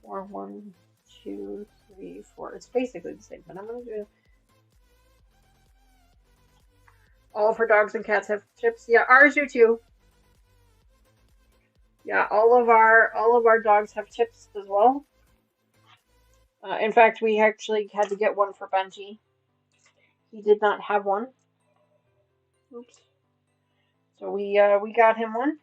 4 1 2 3 4. It's basically the same, but I'm gonna do. All of her dogs and cats have chips. Yeah, ours do too. Yeah, all of our dogs have chips as well. In fact, we actually had to get one for Benji. He did not have one. Oops. So we got him one.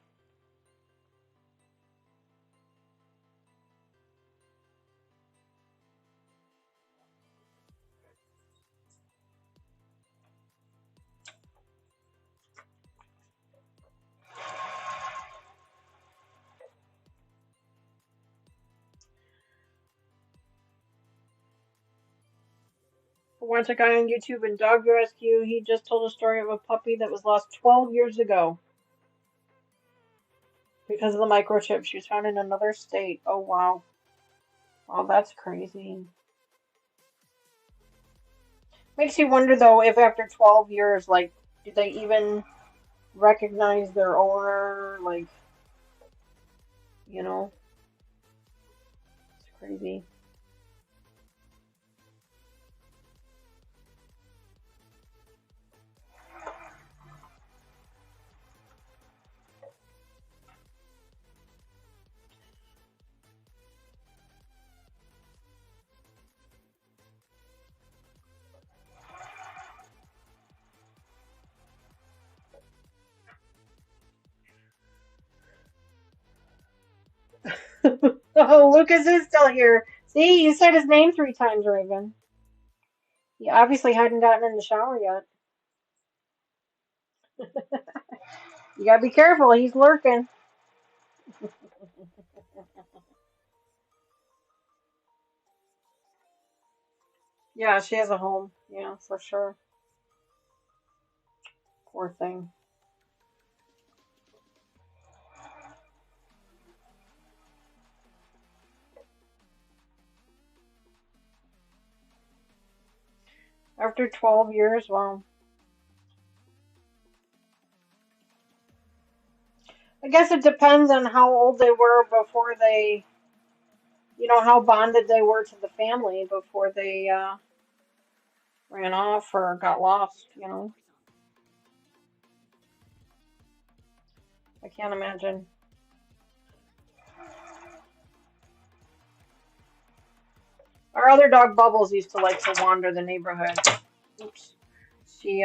Once a guy on YouTube in dog rescue, he just told a story of a puppy that was lost 12 years ago because of the microchip. She was found in another state. Oh, wow. Wow, that's crazy. Makes you wonder, though, if after 12 years, like, do they even recognize their owner? Like, it's crazy. Oh, Lucas is still here. See, you said his name 3 times, Raven. He obviously hadn't gotten in the shower yet. You gotta be careful, he's lurking. Yeah, she has a home. Yeah, for sure. Poor thing. After 12 years, well, I guess it depends on how old they were before they, how bonded they were to the family before they ran off or got lost. I can't imagine. Our other dog, Bubbles, used to like to wander the neighborhood. Oops. She,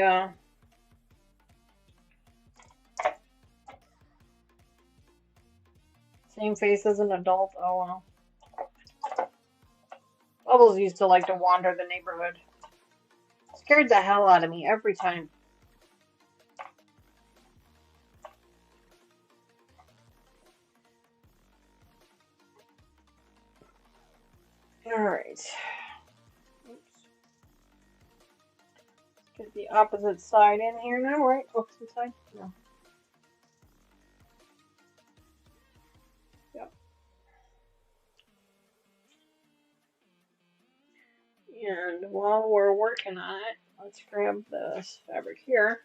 same face as an adult. Oh, well. Bubbles used to like to wander the neighborhood. Scared the hell out of me every time. Alright. Oops. Get the opposite side in here now, right? Opposite side? No. Yep. And while we're working on it, let's grab this fabric here.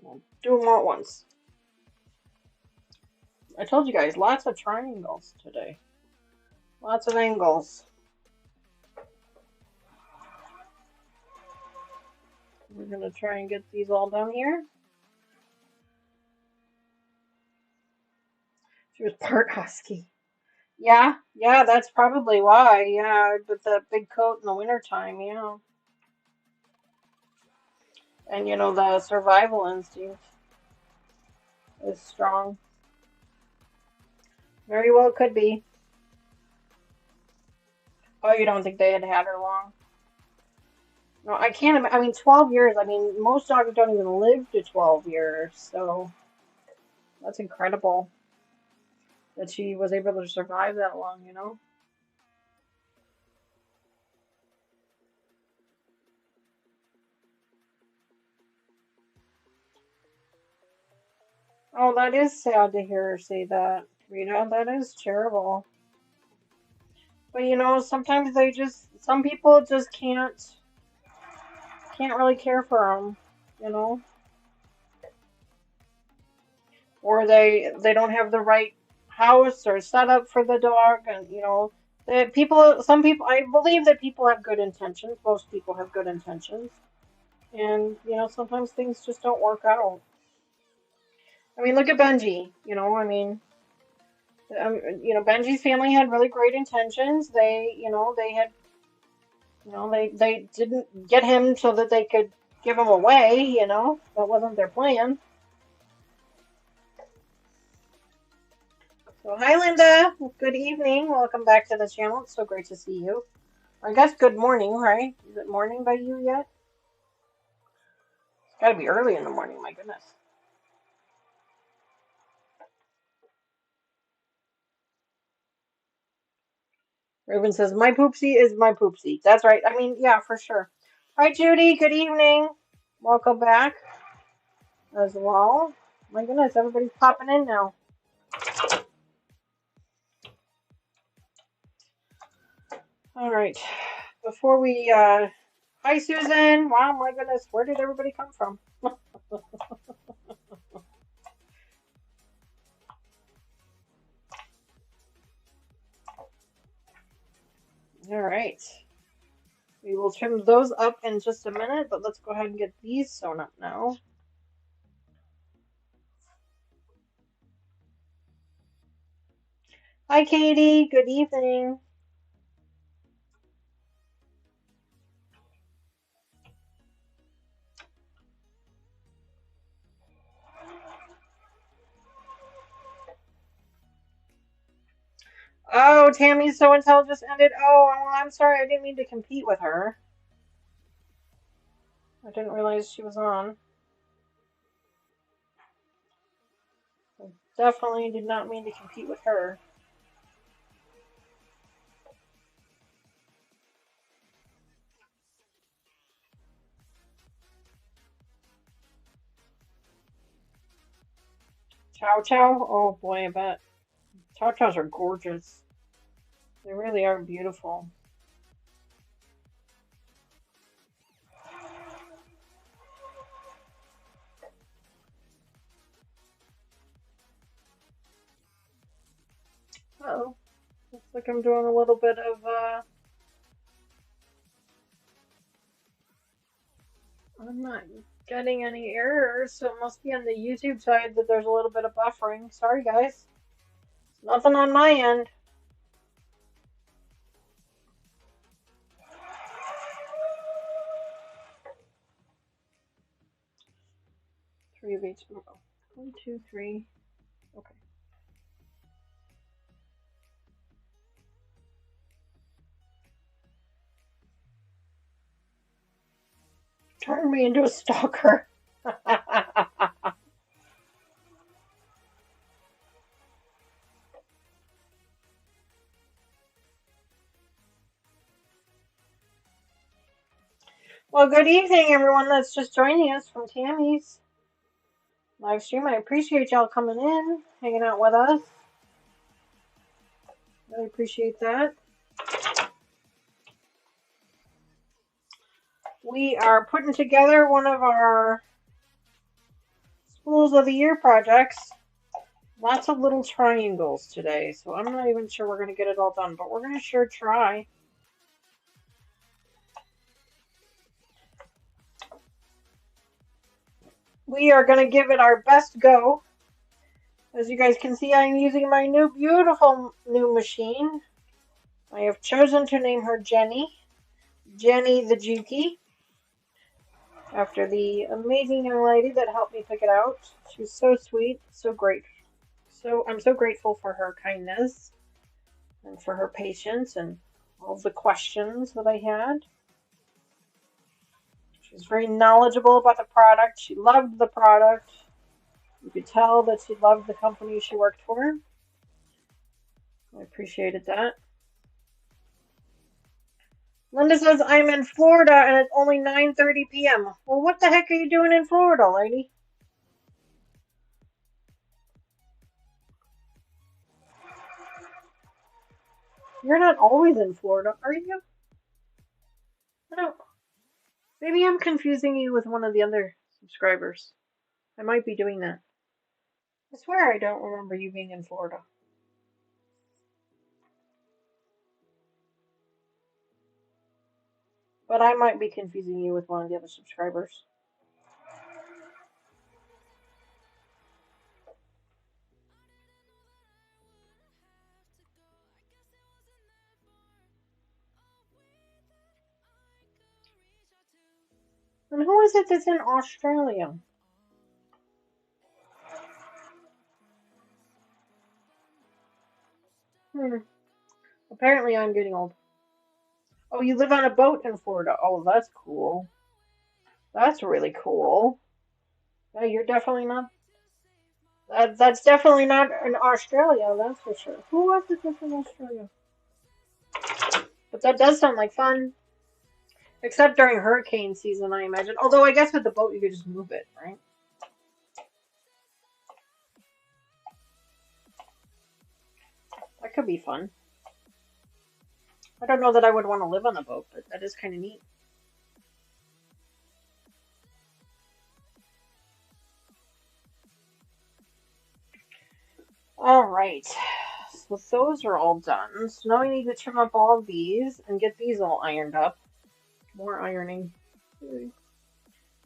We'll do them all at once. I told you guys, lots of triangles today. Lots of angles. We're going to try and get these all done here. She was part husky. Yeah, that's probably why. Yeah, with the big coat in the wintertime, yeah. And the survival instinct is strong. Very well could be. Oh, you don't think they had had her long? No, I can't. I mean, 12 years. I mean, most dogs don't even live to 12 years, so that's incredible that she was able to survive that long. Oh, that is sad to hear her say that, Rita. That is terrible. But sometimes some people just can't really care for them, you know, or they don't have the right house or setup for the dog, and some people, I believe that people have good intentions. Most people have good intentions, and sometimes things just don't work out. I mean, look at Benji. Benji's family had really great intentions. They didn't get him so that they could give him away. That wasn't their plan. So, hi, Linda. Good evening. Welcome back to the channel. It's so great to see you. I guess good morning, right? Is it morning by you yet? It's got to be early in the morning. My goodness. Ruben says, my poopsie is my poopsie. That's right. I mean, yeah, for sure. Hi, Judy. Good evening. Welcome back as well. My goodness, everybody's popping in now. All right. Before we, hi, Susan. Wow, my goodness, where did everybody come from? All right. We will trim those up in just a minute, but let's go ahead and get these sewn up now. Hi, Katie. Good evening. Oh, Tammy's So Intelligent just ended. Oh, well, I'm sorry. I didn't mean to compete with her. I didn't realize she was on. I definitely did not mean to compete with her. Chow Chow? Oh boy, I bet. Chow Chows are gorgeous. They really are beautiful. Uh-oh. Looks like I'm doing a little bit of, I'm not getting any errors, so it must be on the YouTube side that there's a little bit of buffering. Sorry, guys. Nothing on my end. Three of each. Oh, 1, 2, 3. Okay. Turn me into a stalker. Well, good evening, everyone that's just joining us from Tammy's live stream. I appreciate y'all coming in, hanging out with us. Really appreciate that. We are putting together one of our Spools of the Year projects. Lots of little triangles today, so I'm not even sure we're going to get it all done, but we're going to sure try. We are going to give it our best go. As you guys can see, I'm using my new beautiful new machine. I have chosen to name her Jenny. Jenny the Juki. After the amazing young lady that helped me pick it out. She's so sweet, so great. I'm so grateful for her kindness and for her patience and all of the questions that I had. She was very knowledgeable about the product. She loved the product. You could tell that she loved the company she worked for. I appreciated that. Linda says, I'm in Florida and it's only 9:30 p.m. Well, what the heck are you doing in Florida, lady? You're not always in Florida, are you? I don't. Maybe I'm confusing you with one of the other subscribers. I might be doing that. I swear I don't remember you being in Florida. But I might be confusing you with one of the other subscribers. And who is it that's in Australia? Apparently I'm getting old. Oh, you live on a boat in Florida. Oh, that's cool. That's really cool. Yeah, you're definitely not. That's definitely not in Australia, that's for sure. Who was it that's in Australia? But that does sound like fun. Except during hurricane season, I imagine. Although I guess with the boat you could just move it, right? That could be fun. I don't know that I would want to live on a boat, but that is kind of neat. Alright, so those are all done. So now we need to trim up all of these and get these all ironed up. More ironing.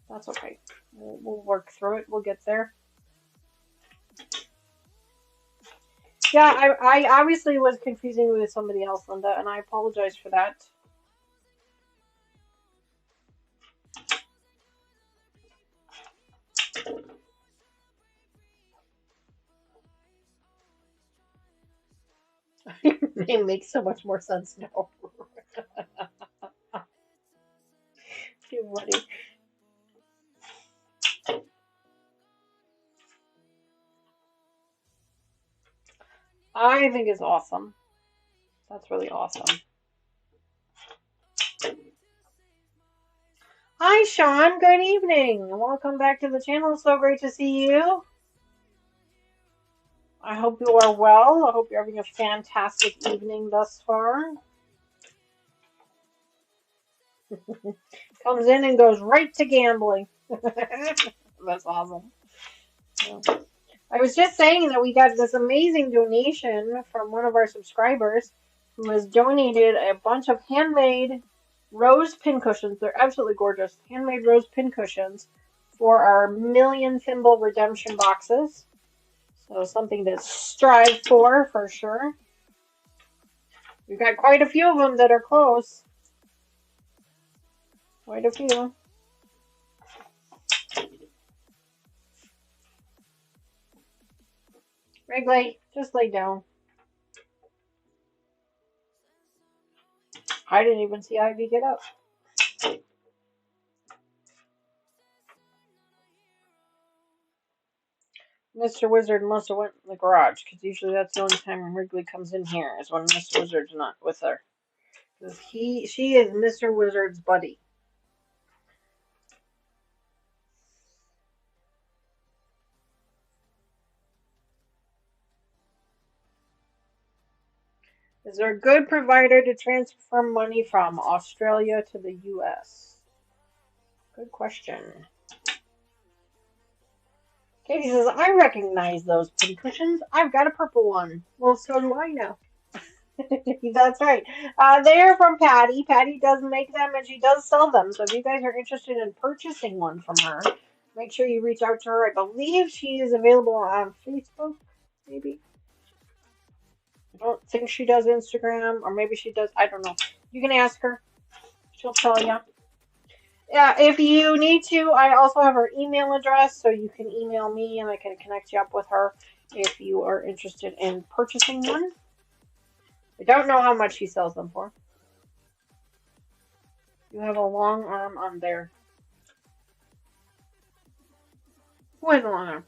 That's okay. We'll work through it. We'll get there. Yeah, I obviously was confusing you with somebody else, Linda, and I apologize for that. Your name makes so much more sense now. Too funny. I think it's awesome. That's really awesome. Hi, Sean. Good evening. Welcome back to the channel. So great to see you. I hope you are well. I hope you're having a fantastic evening thus far. Comes in and goes right to gambling. That's awesome. Yeah. I was just saying that we got this amazing donation from one of our subscribers who has donated a bunch of handmade rose pincushions. They're absolutely gorgeous. Handmade rose pincushions for our million thimble redemption boxes. So something to strive for sure. We've got quite a few of them that are close. Quite a few. Wrigley, just lay down. I didn't even see Ivy get up. Mr. Wizard must have went in the garage, because usually that's the only time Wrigley comes in here, is when Mr. Wizard's not with her. Because she is Mr. Wizard's buddy. Is there a good provider to transfer money from Australia to the U.S.? Good question. Katie says, I recognize those pincushions. I've got a purple one. Well, so do I now. That's right. They're from Patty. Patty does make them and she does sell them. So if you guys are interested in purchasing one from her, make sure you reach out to her. I believe she is available on Facebook, maybe. I don't think she does Instagram, or maybe she does. I don't know. You can ask her. She'll tell you. Yeah, if you need to, I also have her email address, so you can email me and I can connect you up with her if you are interested in purchasing one. I don't know how much she sells them for. You have a long arm on there. Who has a long arm?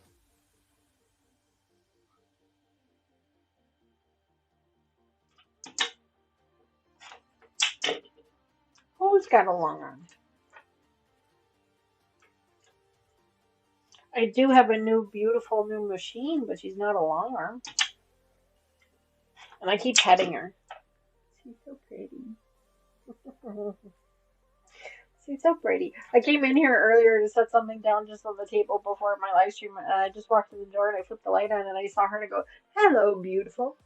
Who's got a long arm? I do have a new, beautiful new machine, but she's not a long arm. And I keep petting her. She's so pretty. She's so pretty. I came in here earlier to set something down just on the table before my live stream. And I just walked in the door and I flipped the light on and I saw her and I go, hello, beautiful.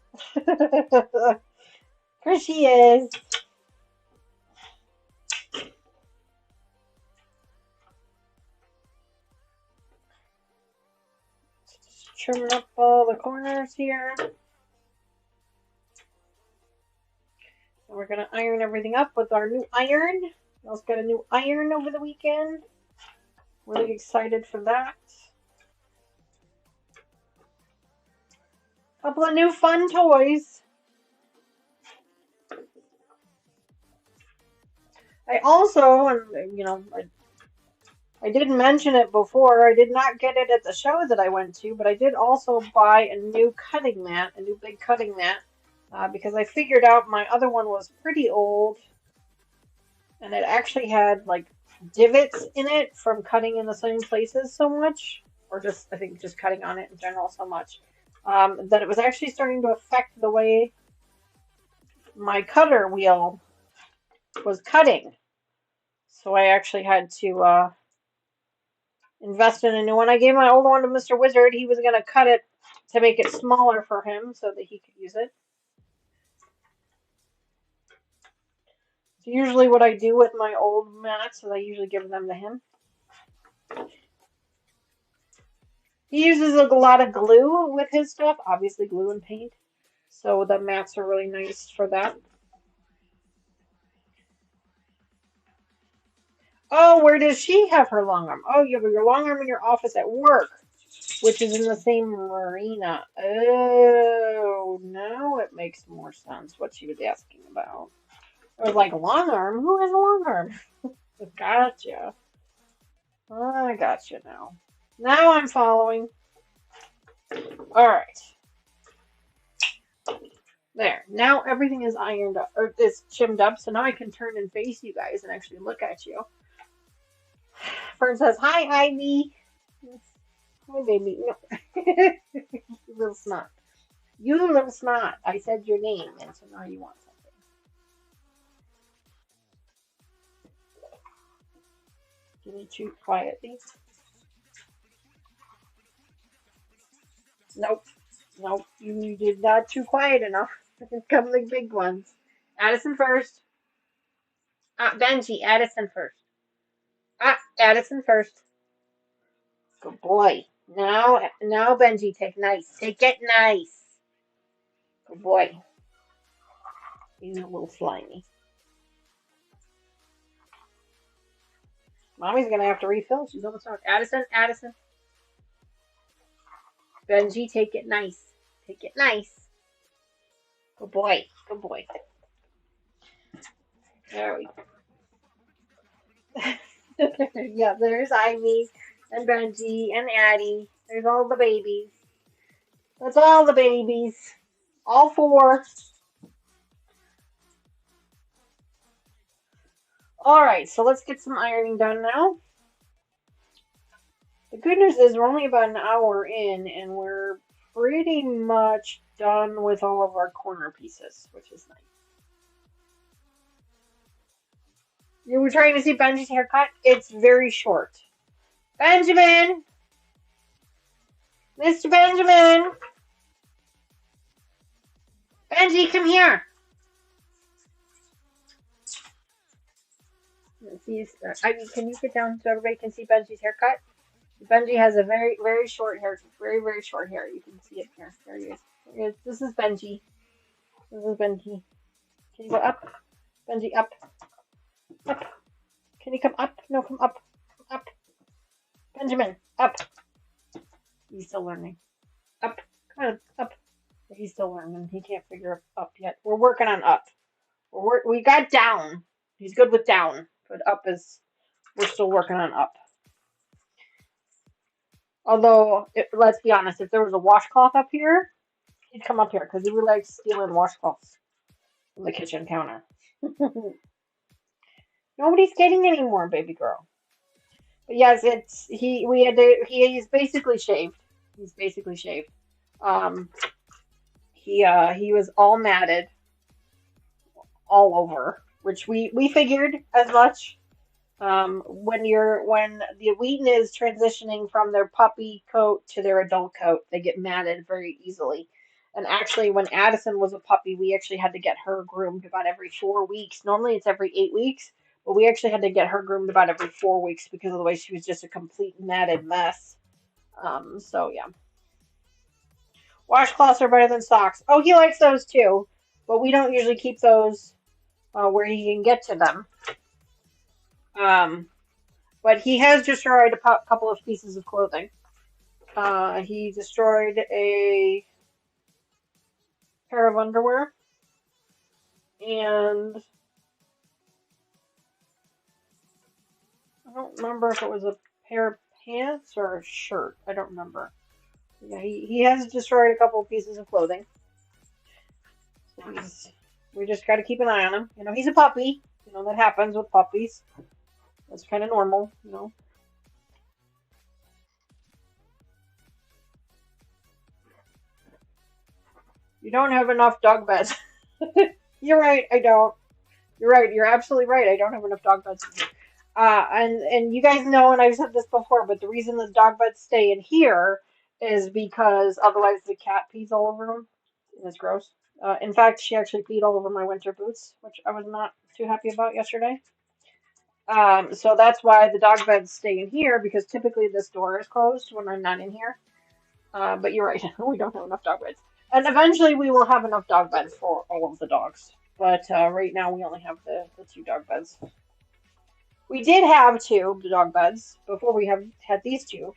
Here she is. Just trimming up all the corners here. And we're going to iron everything up with our new iron. We also got a new iron over the weekend. Really excited for that. Couple of new fun toys. I also, and you know, I didn't mention it before. I did not get it at the show that I went to, but I did also buy a new cutting mat, a new big cutting mat, because I figured out my other one was pretty old, and it actually had like divots in it from cutting in the same places so much, or just I think just cutting on it in general so much, that it was actually starting to affect the way my cutter wheel was cutting. So I actually had to invest in a new one. I gave my old one to Mr. Wizard. He was going to cut it to make it smaller for him so that he could use it. So usually what I do with my old mats is I usually give them to him. He uses a lot of glue with his stuff, obviously glue and paint. So the mats are really nice for that. Oh, where does she have her long arm? Oh, you have your long arm in your office at work, which is in the same marina. Oh, now it makes more sense what she was asking about. I was like, long arm? Who has a long arm? Gotcha. I gotcha now. Now I'm following. Alright. There. Now everything is ironed up, or is shimmed up, so now I can turn and face you guys and actually look at you. Fern says, hi, Ivy. Hi, baby. No. You little snot. You little snot. I said your name, and so now you want something. Can you chew quietly? Nope. Nope. You did not chew quiet enough. Come the big ones. Addison first. Benji, Addison first. Addison first. Good boy. Now, Benji, take nice. Take it nice. Good boy. He's a little slimy. Mommy's gonna have to refill. She's almost out. Addison. Benji, take it nice. Take it nice. Good boy. Good boy. There we go. Yeah, there's Ivy and Benji and Addie. There's all the babies. That's all the babies. All four. Alright, so let's get some ironing done now. The good news is we're only about an hour in and we're pretty much done with all of our corner pieces, which is nice. You were trying to see Benji's haircut? It's very short. Benjamin! Mr. Benjamin! Benji, come here! Ivy, can you get down so everybody can see Benji's haircut? Benji has a very, very short hair. Very, very short hair. You can see it here. There he is. This is Benji. This is Benji. Can you go up? Benji, up. Up. Can you come up? No, come up. Up. Benjamin, up. He's still learning. Up. Come on, up. He's still learning. He can't figure up yet. We're working on up. We got down. He's good with down. But up is... We're still working on up. Although, let's be honest, if there was a washcloth up here, he'd come up here because he really likes stealing washcloths from the kitchen counter. Nobody's getting any more, baby girl. But yes, he's basically shaved. He's basically shaved. He was all matted all over, which we figured as much. When the Wheaton is transitioning from their puppy coat to their adult coat, they get matted very easily. And actually, when Addison was a puppy, we actually had to get her groomed about every 4 weeks. Normally, it's every 8 weeks, but we actually had to get her groomed about every 4 weeks because of the way she was just a complete matted mess. So yeah. Washcloths are better than socks. Oh, he likes those too, but we don't usually keep those where he can get to them. But he has destroyed a couple of pieces of clothing. He destroyed a pair of underwear. And I don't remember if it was a pair of pants or a shirt. I don't remember. Yeah, he has destroyed a couple of pieces of clothing. So we just got to keep an eye on him. You know, he's a puppy. You know, that happens with puppies. That's kind of normal, you know. You don't have enough dog beds. You're right, I don't. You're right, you're absolutely right. I don't have enough dog beds. And you guys know, and I've said this before, but the reason the dog beds stay in here is because otherwise the cat pees all over them. And it's gross. In fact, she actually peed all over my winter boots, which I was not too happy about yesterday. So that's why the dog beds stay in here, because typically this door is closed when I'm not in here. But you're right, we don't have enough dog beds. And eventually we will have enough dog beds for all of the dogs. But right now we only have the 2 dog beds. We did have 2 dog beds before we had these 2.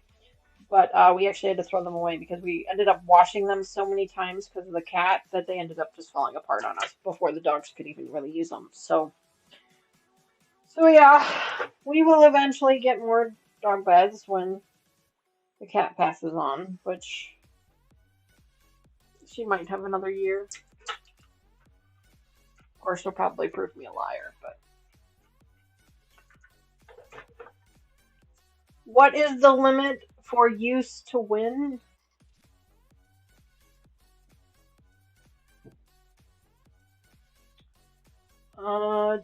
But we actually had to throw them away because we ended up washing them so many times because of the cat that they ended up just falling apart on us before the dogs could even really use them. So yeah, we will eventually get more dog beds when the cat passes on, which she might have another year. Of course, she'll probably prove me a liar, but... What is the limit For use to win.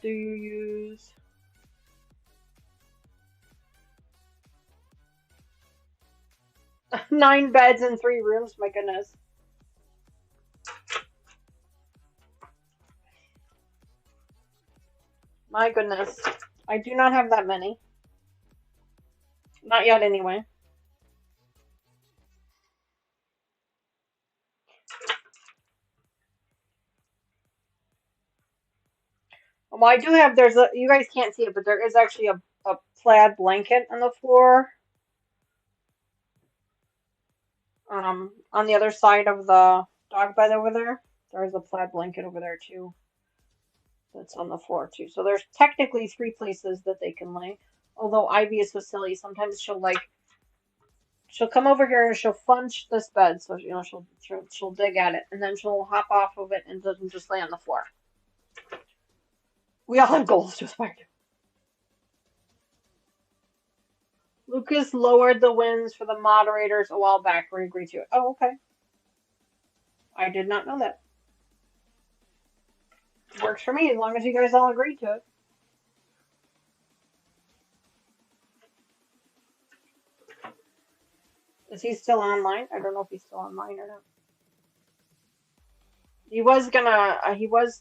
Do you use... 9 beds and 3 rooms? My goodness. My goodness. I do not have that many. Not yet, anyway. Well, I do have, there's a, you guys can't see it, but there is actually a plaid blanket on the floor. On the other side of the dog bed over there. There's a plaid blanket over there, too. That's on the floor, too. So there's technically 3 places that they can lay. Although Ivy is so silly, sometimes she'll come over here and she'll funch this bed, so you know she'll dig at it, and then she'll hop off of it and doesn't just lay on the floor. We all have goals to aspire to. Lucas lowered the wins for the moderators a while back. We agreed to it. Oh, okay. I did not know that. Works for me as long as you guys all agree to it. Is he still online? I don't know if he's still online or not. He was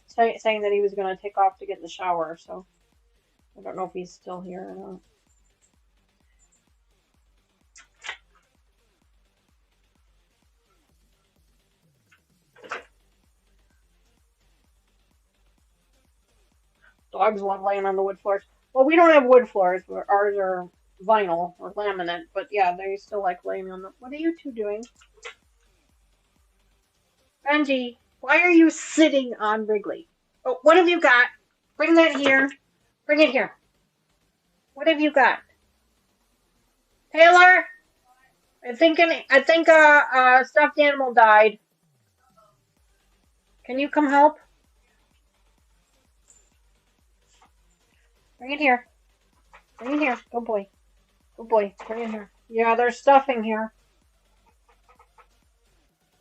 saying that he was gonna take off to get in the shower, so I don't know if he's still here or not. Dogs love laying on the wood floors. Well, we don't have wood floors. Ours are vinyl or laminate, but yeah, they still like laying on them. What are you two doing? Benji, why are you sitting on Wrigley? Oh, what have you got? Bring that here. Bring it here. What have you got? Taylor? I think a stuffed animal died. Can you come help? Bring it here. Bring it here. Good boy. Good boy. Bring it here. Yeah, there's stuffing here.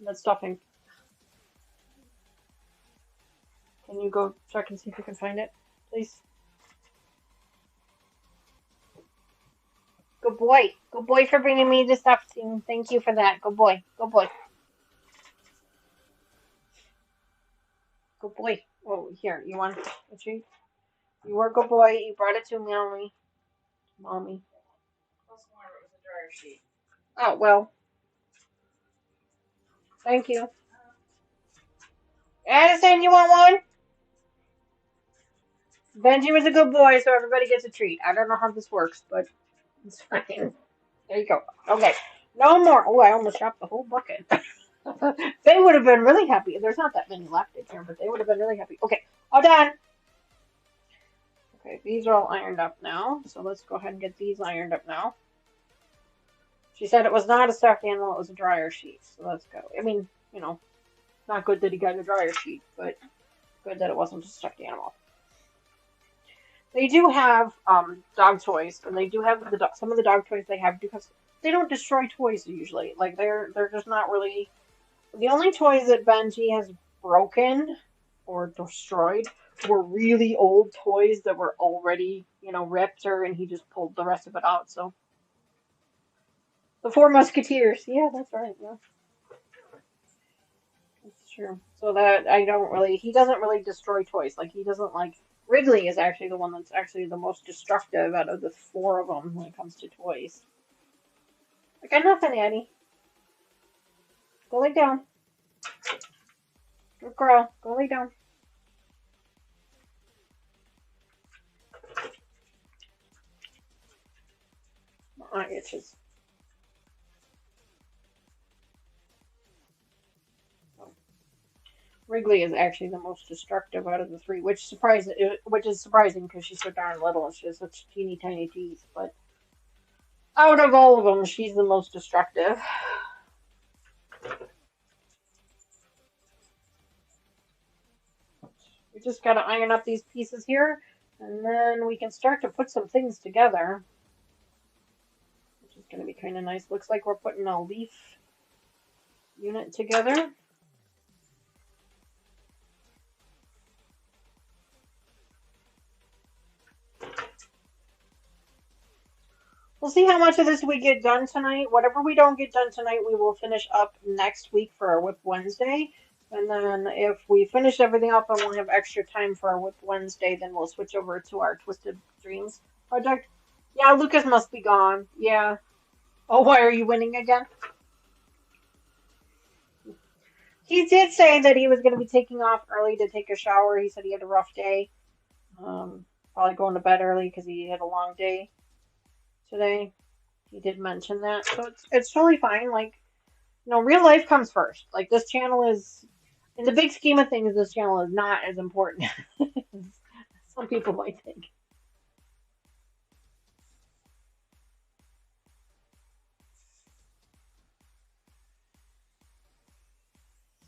That's stuffing. Can you go check and see if you can find it, please? Good boy. Good boy for bringing me the stuffing. Thank you for that. Good boy. Good boy. Good boy. Oh, here. You want a treat? You were a good boy. You brought it to Mommy. Mommy. Oh, well. Thank you. Addison, you want one? Benji was a good boy, so everybody gets a treat. I don't know how this works, but it's fine. There you go. Okay. No more. Oh, I almost dropped the whole bucket. They would have been really happy. There's not that many left in here, but they would have been really happy. Okay. All done. Okay, these are all ironed up now. So let's go ahead and get these ironed up now. She said it was not a stuffed animal, it was a dryer sheet. So let's go. I mean, you know, not good that he got a dryer sheet, but good that it wasn't a stuffed animal. They do have dog toys, and they do have some of the dog toys they have because they don't destroy toys usually. Like they're just not really. The only toys that Benji has broken or destroyed were really old toys that were already, you know, ripped, and he just pulled the rest of it out. So the Four Musketeers, yeah, that's right, yeah, that's true. So that he doesn't really destroy toys. Like he doesn't like. Wrigley is actually the one that's actually the most destructive out of the 4 of them when it comes to toys. I got nothing, Annie. Go lay down. Good girl. Go lay down. My eye itches. Wrigley is actually the most destructive out of the 3, which is surprising because she's so darn little and she has such teeny tiny teeth. But out of all of them, she's the most destructive. We just gotta iron up these pieces here, and then we can start to put some things together, which is going to be kind of nice. Looks like we're putting a leaf unit together. We'll see how much of this we get done tonight. Whatever we don't get done tonight, we will finish up next week for our Whip Wednesday. And then if we finish everything up and we'll have extra time for our Whip Wednesday, then we'll switch over to our Twisted Dreams project. Yeah, Lucas must be gone. Yeah. Oh, why are you winning again? He did say that he was going to be taking off early to take a shower. He said he had a rough day. Probably going to bed early because he had a long day today. He did mention that, so it's totally fine. Like, real life comes first. Like, this channel is, in the big scheme of things, this channel is not as important as some people might think.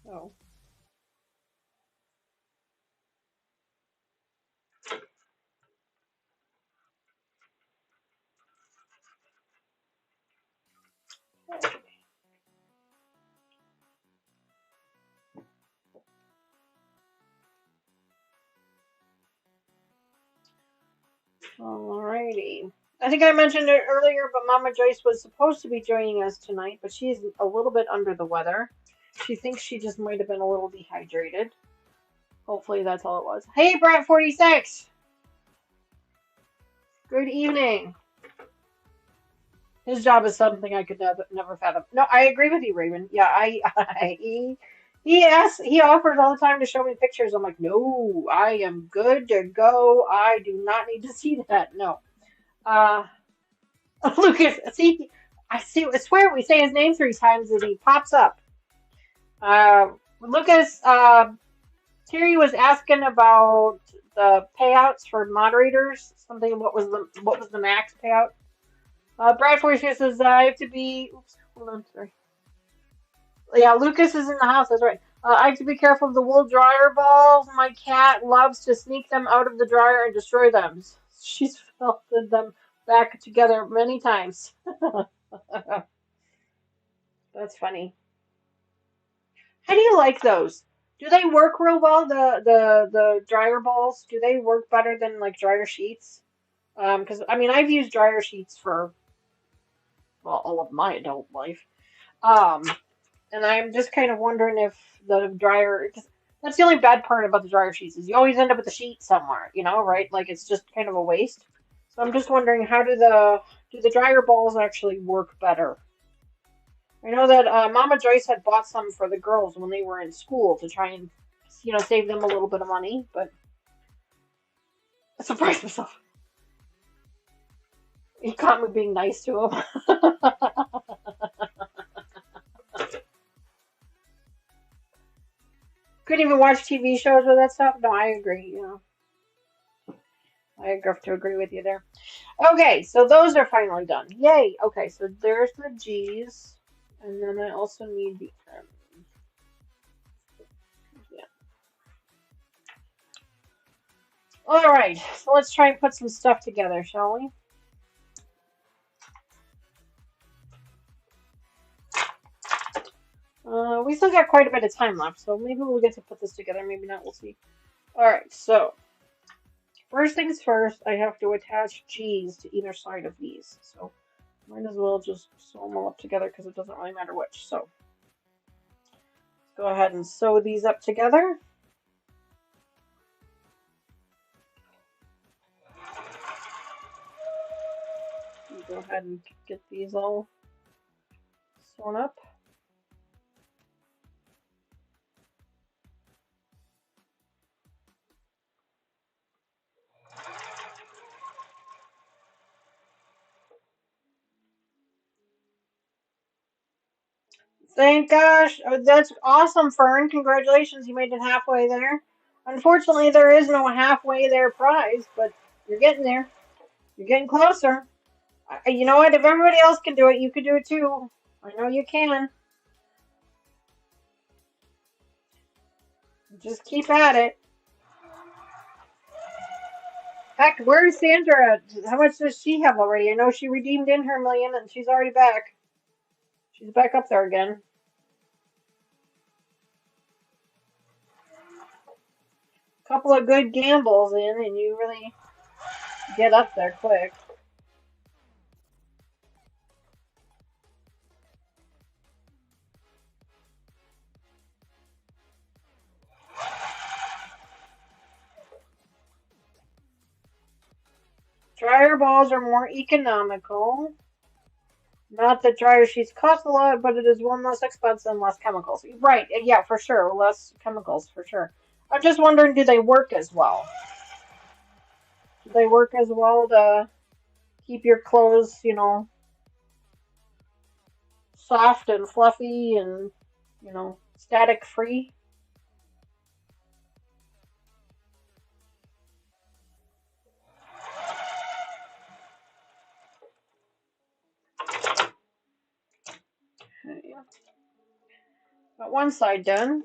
So. Alrighty. I think I mentioned it earlier, but Mama Joyce was supposed to be joining us tonight, but she's a little bit under the weather. She thinks she just might have been a little dehydrated. Hopefully that's all it was. Hey, Brett46! Good evening. His job is something I could never fathom. No, I agree with you, Raven. Yeah, he offers all the time to show me pictures. I'm like, no, I am good to go. I do not need to see that. No. Lucas, see, I swear we say his name 3 times and he pops up. Lucas, Terry was asking about the payouts for moderators. Something. What was the max payout? Brad Forsyth says I have to be. Oops, hold on, sorry. Yeah, Lucas is in the house. That's right. I have to be careful of the wool dryer balls. My cat loves to sneak them out of the dryer and destroy them. She's felted them back together many times. That's funny. How do you like those? Do they work real well? The dryer balls? Do they work better than like dryer sheets? Because I mean I've used dryer sheets for all of my adult life. Um, and I'm just kind of wondering if the dryer. Cause that's the only bad part about the dryer sheets is you always end up with the sheet somewhere, right? Like it's just kind of a waste. So I'm just wondering how do the dryer balls actually work better? I know that Mama Joyce had bought some for the girls when they were in school to try and save them a little bit of money, but I surprised myself. He caught me being nice to him. Couldn't even watch TV shows with that stuff. No, I agree. I have to agree with you there. Okay, so those are finally done. Yay! Okay, so there's the G's, and then I also need the M. Yeah. All right, so let's try and put some stuff together, shall we? We still got quite a bit of time left, so maybe we'll get to put this together. Maybe not. We'll see. All right, so first things first, I have to attach G's to either side of these. So might as well just sew them all up together because it doesn't really matter which. So let's go ahead and sew these up together. Go ahead and get these all sewn up. Thank gosh. Oh, that's awesome, Fern. Congratulations. You made it halfway there. Unfortunately, there is no halfway there prize, but you're getting there. You're getting closer. You know what? If everybody else can do it, you can do it too. I know you can. Just keep at it. Heck, where's Sandra at? How much does she have already? I know she redeemed in her million and she's already back. She's back up there again. Couple of good gambles in and you really get up there quick. Dryer balls are more economical. Not that dryer sheets cost a lot, but it is one less expensive and less chemicals. Right, yeah, for sure. Less chemicals, for sure. I'm just wondering, do they work as well? Do they work as well to keep your clothes, you know, soft and fluffy and, you know, static free? Okay. Got one side done.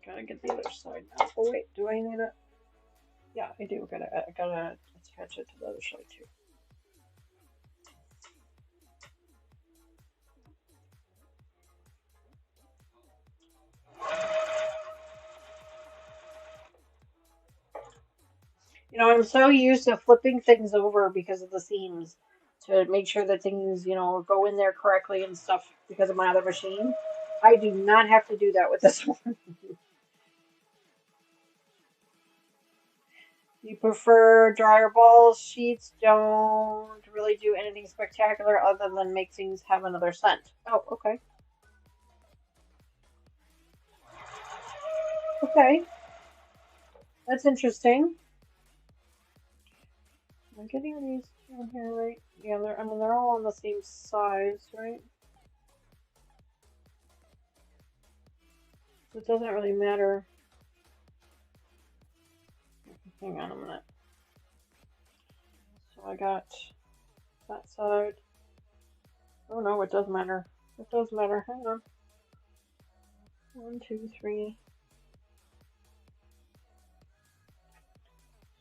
Gotta get the other side now. Oh wait, do I need it? Yeah, I do. I gotta attach it to the other side too. You know, I'm so used to flipping things over because of the seams to make sure that things, you know, go in there correctly and stuff because of my other machine. I do not have to do that with this one. You prefer dryer balls? Sheets don't really do anything spectacular other than make things have another scent. Oh, okay. Okay. That's interesting. Am I getting these down here right? Yeah, I mean, they're all on the same size, right? So it doesn't really matter. Hang on a minute. So I got that side. Oh no, it does matter. It does matter. Hang on. 1, 2, 3.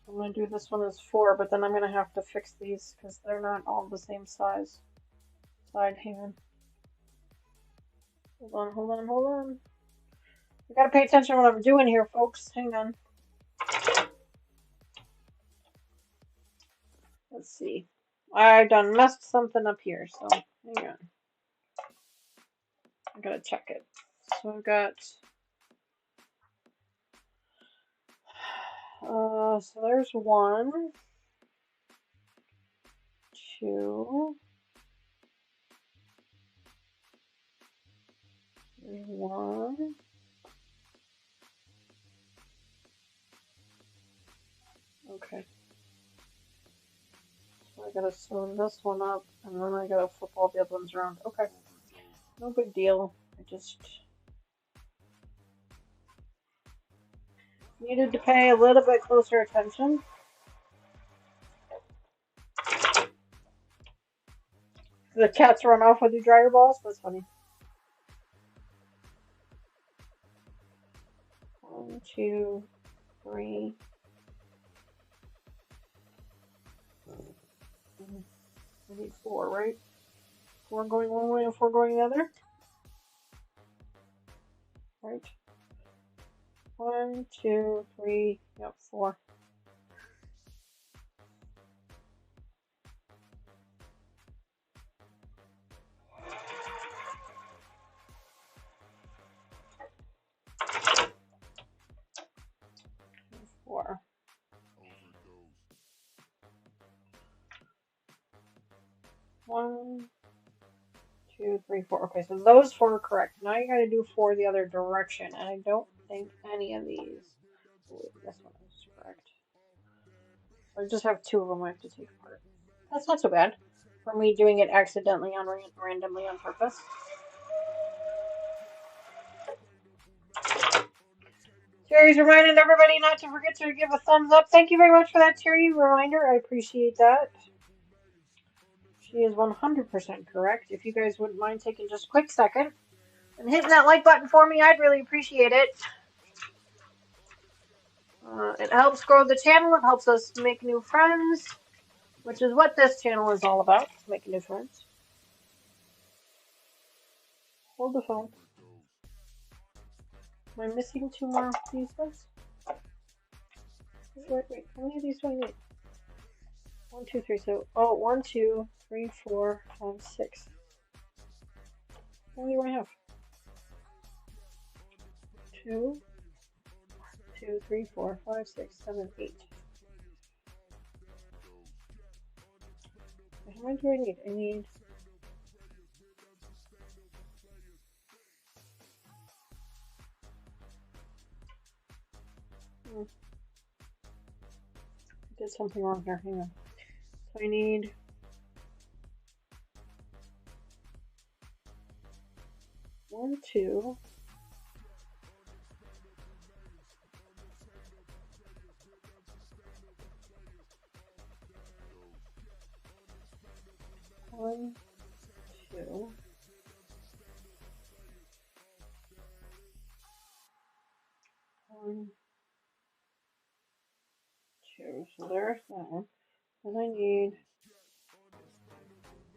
I'm going to do this one as 4, but then I'm going to have to fix these because they're not all the same size. Side, hang on. Hold on, hold on, hold on. You got to pay attention to what I'm doing here, folks. Hang on. Let's see. I done messed something up here, so hang on. I gotta check it. So I've got so there's 1, 2, there's 1. Okay. So I gotta sew this one up, and then I gotta flip all the other ones around. Okay. No big deal. I just needed to pay a little bit closer attention. The cats run off with your dryer balls? That's funny. 1, 2, 3. I need 4, right? 4 going one way and 4 going the other? Right. 1, 2, 3, yep, 4. Four. 1, 2, 3, 4. Okay, so those 4 are correct. Now you gotta do 4 the other direction, and I don't think any of these. Ooh, this one is correct. I just have 2 of them I have to take apart. That's not so bad for me doing it accidentally on randomly on purpose. Terry's reminding everybody not to forget to give a thumbs up. Thank you very much for that, Terry. Reminder. I appreciate that. She is 100% correct. If you guys wouldn't mind taking just a quick second and hitting that like button for me, I'd really appreciate it. It helps grow the channel. It helps us make new friends, which is what this channel is all about, making new friends. Hold the phone. Am I missing 2 more of these ones? Wait. How many of these do I need? 1, 2, 3. So, 1, 2, 3, 4, 5, 6. How many do I have? 2, 2, 3, 4, 5, 6, 7, 8. How many do I need? I need... I did something wrong here. Hang on. So I need... 1, 2... 1, 2... 1, 2. So there's that one. And I need...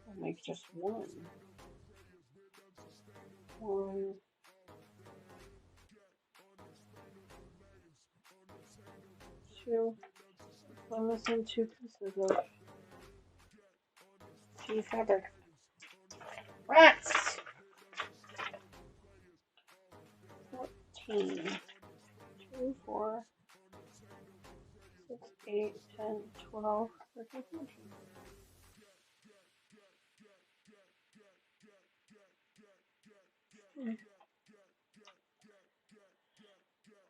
I'll make just 1. 1... 2. I'm missing 2 pieces of tea fabric. Rats! 14. 2, 4, 6, 8, 10, 12, 13, 14.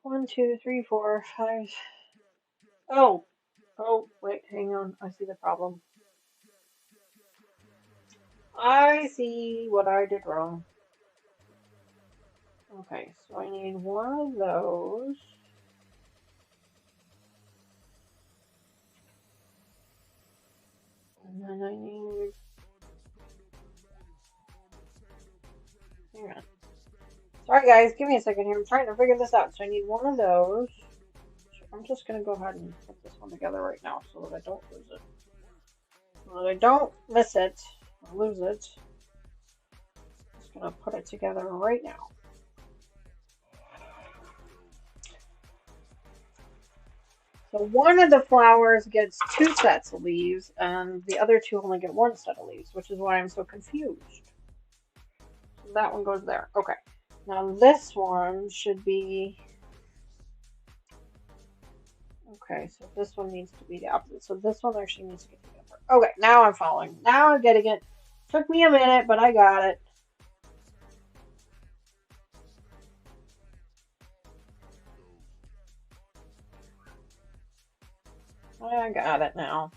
1, 2, 3, 4, 5. Oh, wait, hang on. I see the problem. I see what I did wrong. Okay, so I need 1 of those. And then I need... Hang on. Sorry guys, give me a second here. I'm trying to figure this out. So I need 1 of those. I'm just going to go ahead and put this one together right now so that I don't lose it. So that I don't miss it or lose it. I'm just going to put it together right now. So one of the flowers gets 2 sets of leaves, and the other 2 only get 1 set of leaves, which is why I'm so confused. So that one goes there. Okay. Now this one should be... Okay, so this one needs to be the opposite. So this one actually needs to get together. Okay, now I'm following. Now I'm getting it. Took me a minute, but I got it. I got it now.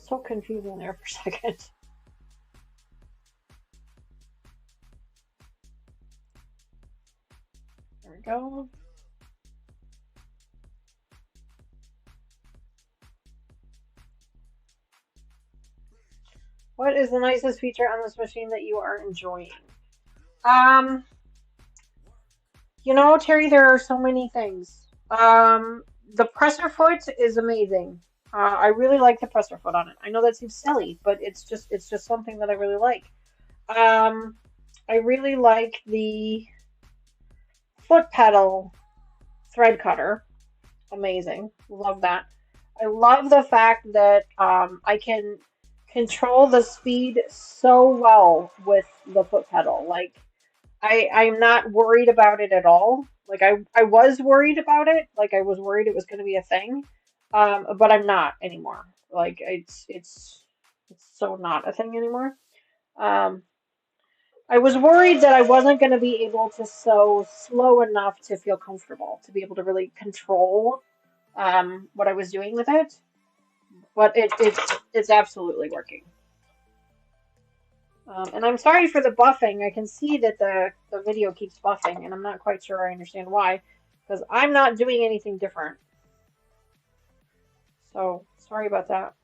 So confusing there for a second. There we go. What is the nicest feature on this machine that you are enjoying? You know, Terry, there are so many things. The presser foot is amazing. I really like the presser foot on it. I know that seems silly, but it's just something that I really like. I really like the foot pedal thread cutter. Amazing. Love that. I love the fact that I can control the speed so well with the foot pedal. Like, I'm not worried about it at all. Like, I was worried about it. Like, I was worried it was going to be a thing. But I'm not anymore. Like, it's so not a thing anymore. I was worried that I wasn't going to be able to sew slow enough to feel comfortable, to be able to really control what I was doing with it. But it's absolutely working. And I'm sorry for the buffing. I can see that the video keeps buffing, and I'm not quite sure I understand why, because I'm not doing anything different. So, sorry about that.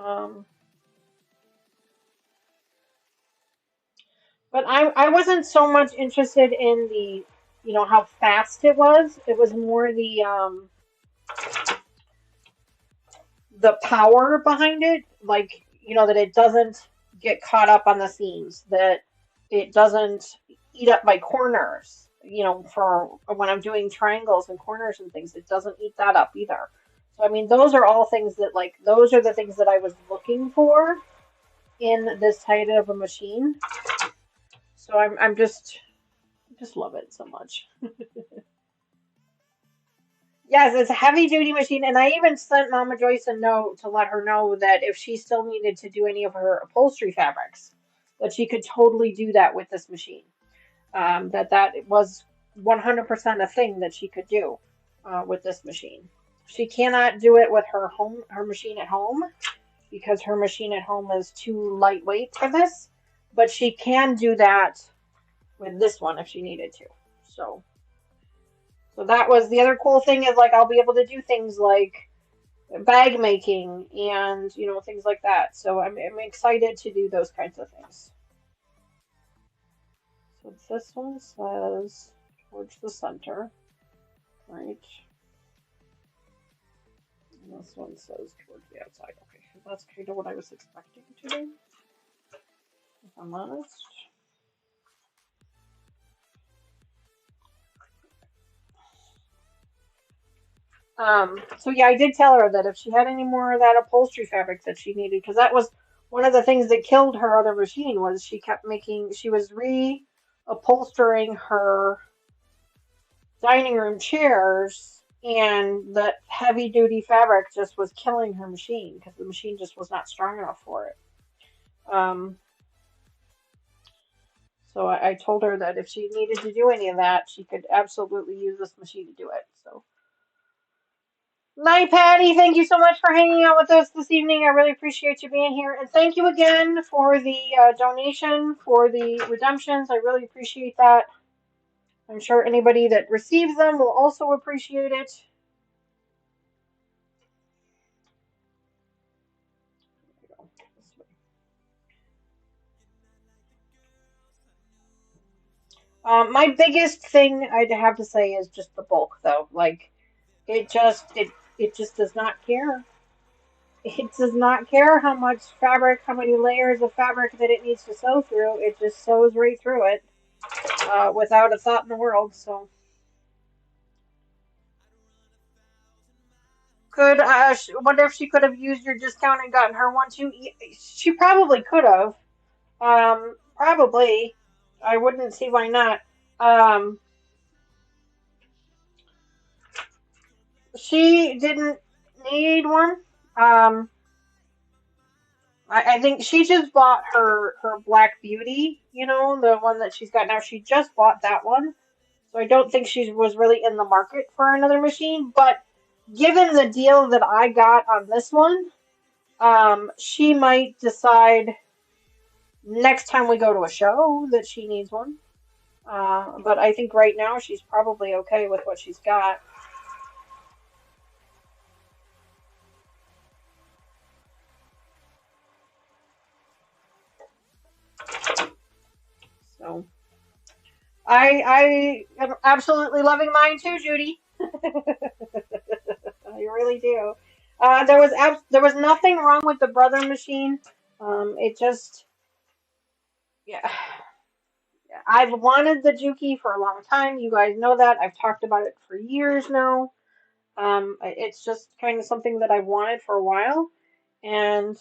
Um, but I wasn't so much interested in the, how fast it was. It was more the power behind it, like, that it doesn't get caught up on the seams, that it doesn't eat up my corners, for when I'm doing triangles and corners and things, it doesn't eat that up either. So, I mean, those are all things that, like, those are the things that I was looking for in this type of a machine. So I'm just love it so much. Yes, it's a heavy duty machine, and I even sent Mama Joyce a note to let her know that if she still needed to do any of her upholstery fabrics, that she could totally do that with this machine. That was 100% a thing that she could do with this machine. She cannot do it with her machine at home, because her machine at home is too lightweight for this, but she can do that with this one if she needed to. So. So that was the other cool thing, is like I'll be able to do things like bag making and things like that. So I'm excited to do those kinds of things. So this one says towards the center, right? And this one says towards the outside. Okay, so that's kind of what I was expecting to do, if I'm honest. So yeah, I did tell her that if she had any more of that upholstery fabric that she needed, because that was one of the things that killed her other machine, was she was reupholstering her dining room chairs, and that heavy duty fabric just was killing her machine because the machine just was not strong enough for it. So I told her that if she needed to do any of that, she could absolutely use this machine to do it. So. Night, Patty. Thank you so much for hanging out with us this evening. I really appreciate you being here. And thank you again for the donation, for the redemptions. I really appreciate that. I'm sure anybody that receives them will also appreciate it. My biggest thing I'd have to say is just the bulk, though. Like, it just does not care. It does not care how much fabric, how many layers of fabric that it needs to sew through. It just sews right through it without a thought in the world. So, wonder if she could have used your discount and gotten her one too. She probably could have. Probably. I wouldn't see why not. Um, she didn't need one. Um, I think she just bought her Black Beauty, the one that she's got now. She just bought that one. So I don't think she was really in the market for another machine. But given the deal that I got on this one, she might decide next time we go to a show that she needs one. But I think right now she's probably okay with what she's got. So I am absolutely loving mine too, Judy. I really do. There was nothing wrong with the brother machine. It just, yeah. I've wanted the Juki for a long time. You guys know that. I've talked about it for years now. It's just kind of something that I've wanted for a while, and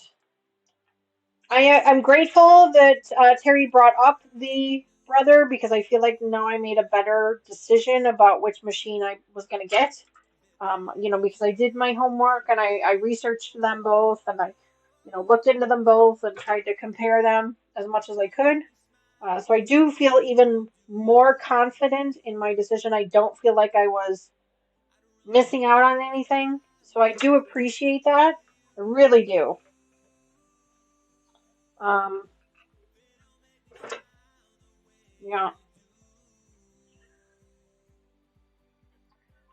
I'm grateful that Terry brought up the brother, because I feel like now I made a better decision about which machine I was going to get. Because I did my homework and I researched them both, and I, looked into them both and tried to compare them as much as I could. So I do feel even more confident in my decision. I don't feel like I was missing out on anything. So I do appreciate that. I really do. Um, yeah,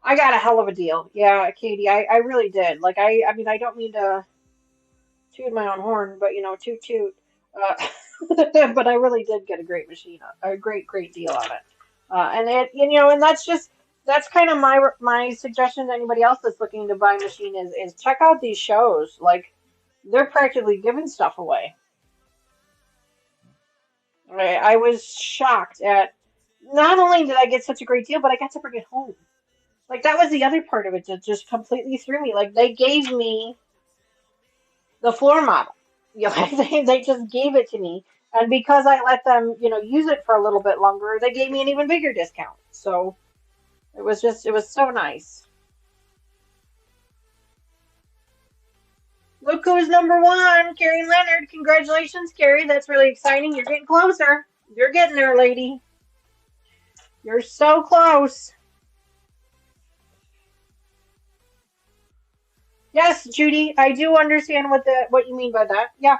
I got a hell of a deal. Yeah, Katie, I really did. Like I mean, I don't mean toot my own horn, but you know, toot toot. Uh, but I really did get a great machine, a great deal on it. And it, you know, and that's kind of my suggestion to anybody else that's looking to buy a machine is check out these shows. Like they're practically giving stuff away. I was shocked at not only did I get such a great deal, but I got to bring it home. Like that was the other part of it that just completely threw me. Like they gave me the floor model. You know, they just gave it to me, and because I let them, you know, use it for a little bit longer, they gave me an even bigger discount. So it was so nice. Look who's number one, Carrie Leonard. Congratulations, Carrie. That's really exciting. You're getting closer. You're getting there, lady. You're so close. Yes, Judy, I do understand what you mean by that. Yeah,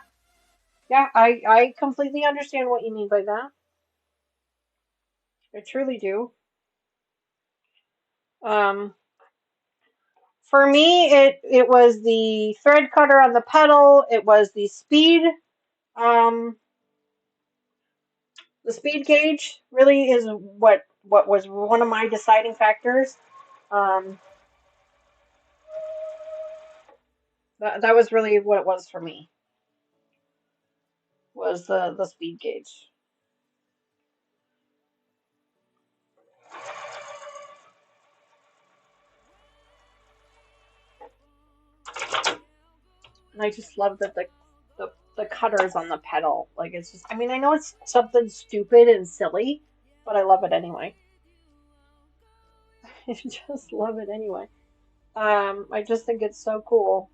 yeah, I completely understand what you mean by that. I truly do. Um, for me, it was the thread cutter on the pedal. It was um, the speed gauge. Really is what was one of my deciding factors. Um, that was really what it was for me. Was the speed gauge. And I just love that the cutters on the pedal. Like it's just I mean I know it's something stupid and silly, but I love it anyway. I just love it anyway. I just think it's so cool.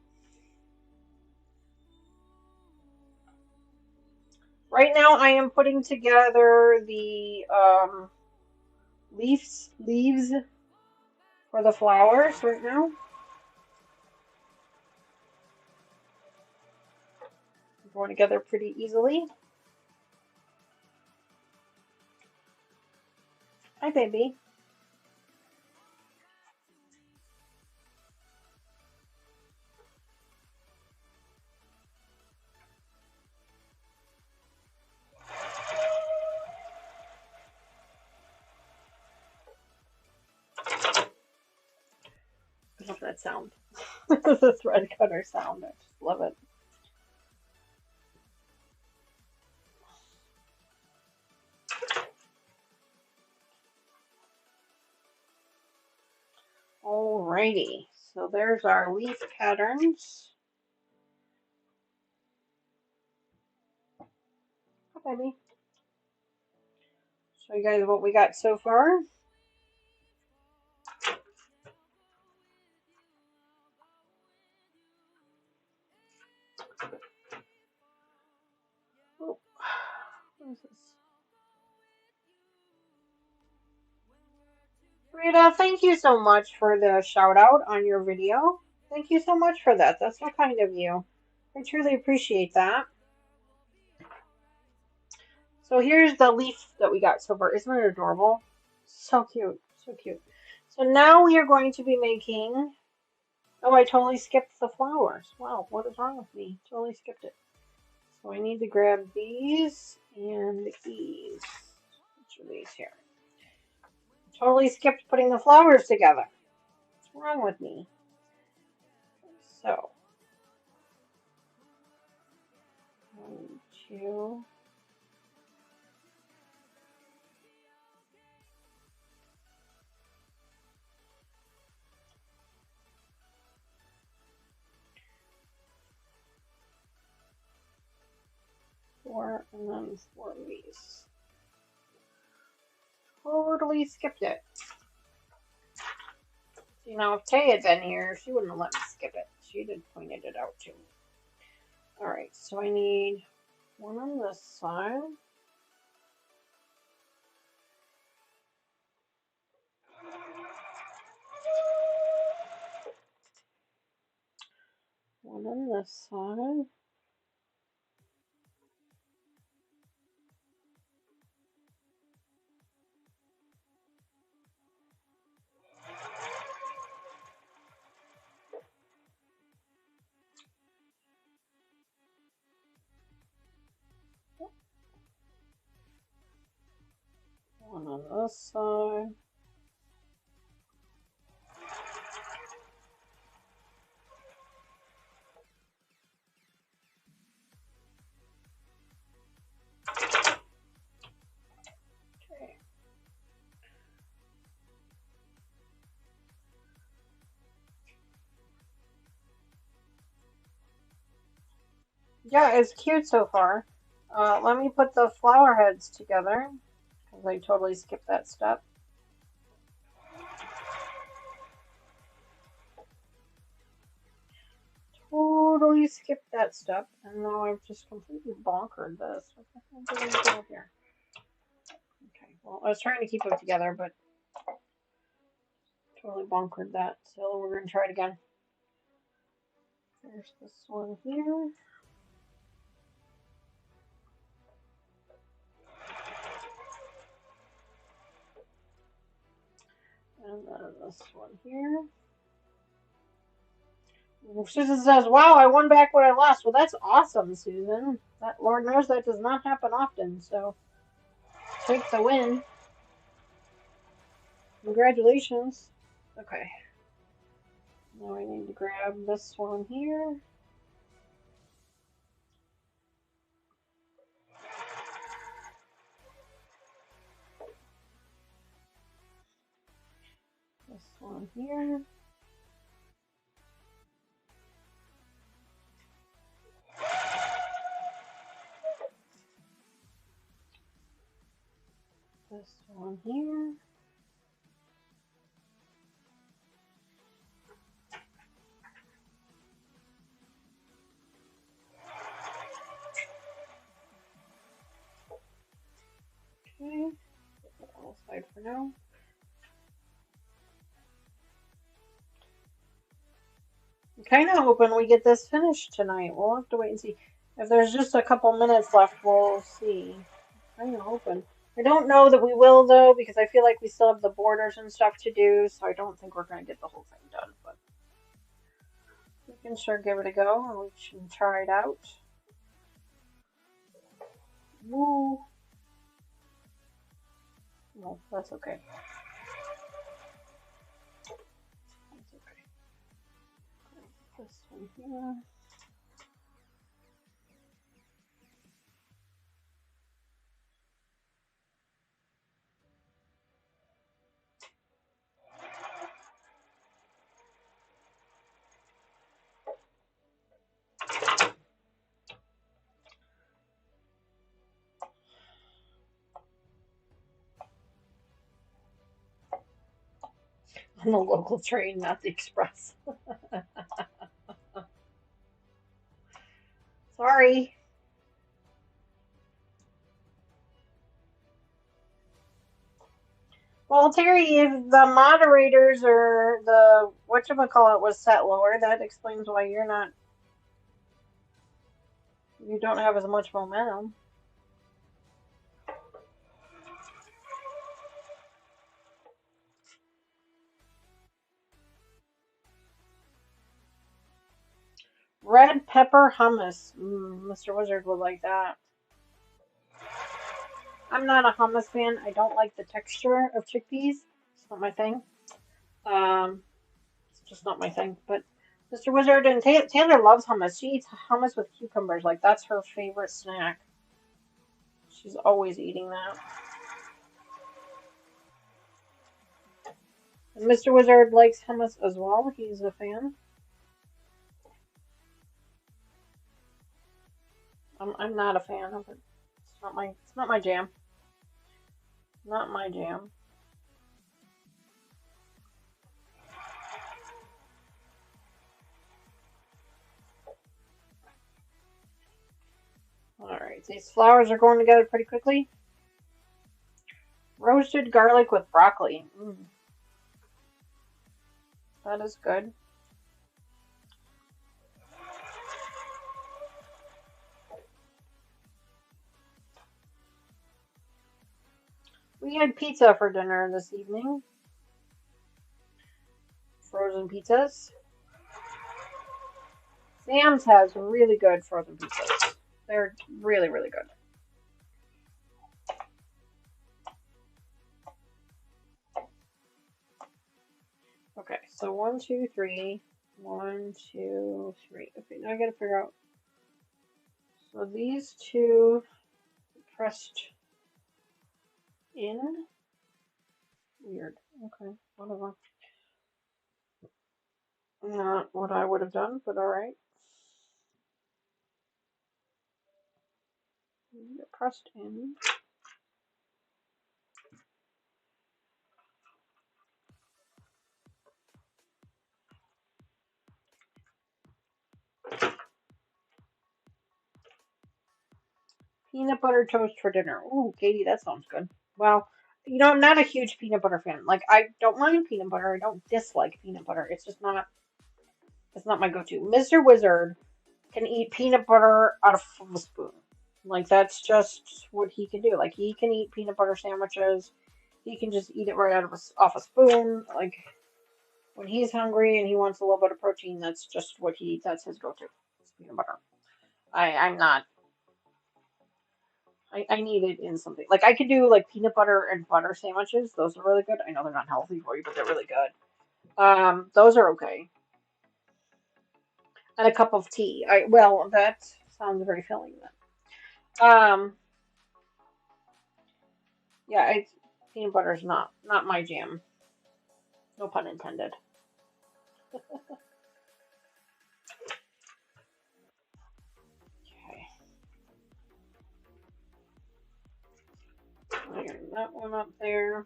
Right now I am putting together the leaves for the flowers right now. Going together pretty easily. Hi baby. I love that sound. The thread cutter sound. I just love it. Alrighty, so there's our leaf patterns. Hi, baby. Show you guys what we got so far. Oh, what is this? Rita, thank you so much for the shout out on your video. Thank you so much for that. That's so kind of you. I truly appreciate that. So here's the leaf that we got so far. Isn't it adorable? So cute. So cute. So now we are going to be making. Oh, I totally skipped the flowers. Wow, what is wrong with me? Totally skipped it. So I need to grab these and these. Which are these here? Totally skipped putting the flowers together. What's wrong with me? So, 1, 2. Four, and then 4 of these. Totally skipped it. See, now if Tay had been here, she wouldn't have let me skip it. She'd have pointed it out to me. Alright, so I need one on this side. One on this side. on this side. Okay. Yeah, it's cute so far. Let me put the flower heads together, because I totally skipped that step. Totally skipped that step, and now I've just completely bonkered this. What the hell did I do here? Okay, well, I was trying to keep them together, but totally bonkered that, so we're going to try it again. There's this one here. And then this one here. Susan says, wow, I won back what I lost. Well, that's awesome, Susan. That Lord knows that does not happen often, so take the win. Congratulations. Okay. Now I need to grab this one here. This one here. This one here. Okay. Put that on the side for now. I'm kind of hoping we get this finished tonight. We'll have to wait and see. If there's just a couple minutes left, we'll see. I'm kind of hoping. I don't know that we will, though, because I feel like we still have the borders and stuff to do, so I don't think we're going to get the whole thing done. But we can sure give it a go, and we can try it out. Woo! No, that's okay. That's okay. This one here. On the local train, not the express. Sorry. Well, Terry, if the moderators or the whatchamacallit was set lower, that explains why you don't have as much momentum. Red pepper hummus. Mr. Wizard would like that. I'm not a hummus fan. I don't like the texture of chickpeas. It's not my thing. It's just not my thing. But Mr. Wizard and Taylor loves hummus. She eats hummus with cucumbers. Like, that's her favorite snack. She's always eating that. And Mr. Wizard likes hummus as well. He's a fan. I'm not a fan of it. It's not my jam. Not my jam. Alright, these flowers are going together pretty quickly. Roasted garlic with broccoli. That is good. We had pizza for dinner this evening. Frozen pizzas. Sam's has really good frozen pizzas. They're really, really good. so 1, 2, 3. 1, 2, 3. Okay, now I gotta figure out. So these two pressed in. Weird. Okay, whatever. Not what I would have done, but alright. Pressed in. Peanut butter toast for dinner. Ooh, Katie, that sounds good. Well, I'm not a huge peanut butter fan. Like, I don't mind peanut butter. I don't dislike peanut butter. It's just not. It's not my go-to. Mr. Wizard can eat peanut butter out of a spoon. Like, that's just what he can do. Like, he can eat peanut butter sandwiches. He can just eat it right out of off a spoon. Like, when he's hungry and he wants a little bit of protein, that's just what that's his go-to. It's peanut butter. I'm not. I need it in something. Like, I could do, like, peanut butter and butter sandwiches. Those are really good. I know they're not healthy for you, but they're really good. Those are okay. And a cup of tea. Well, that sounds very filling then. Yeah, peanut butter is not my jam. No pun intended. Okay. Iron that one up there.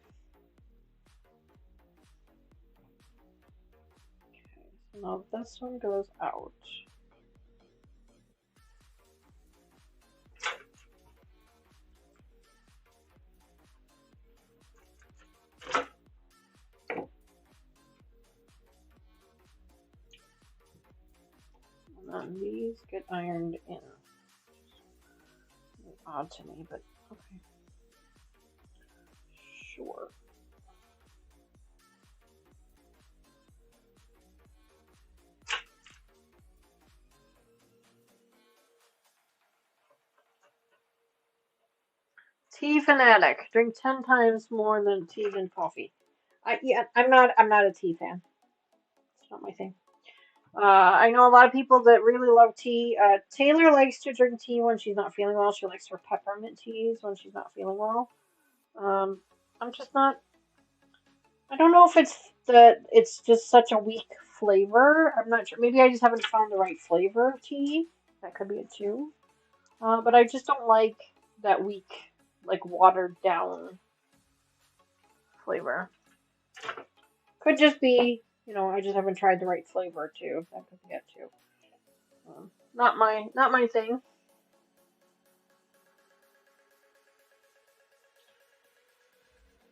Okay, so now this one goes out. And then these get ironed in. Odd to me, but okay. Sure. Tea fanatic. Drink 10 times more than tea than coffee. I'm not a tea fan. It's not my thing. I know a lot of people that really love tea. Taylor likes to drink tea when she's not feeling well. She likes her peppermint teas when she's not feeling well. I'm just not. I don't know if it's that it's just such a weak flavor. I'm not sure. Maybe I just haven't found the right flavor of tea. That could be it too. But I just don't like that weak, like watered down flavor. Could just be, I just haven't tried the right flavor too. That could be it too. Not my thing.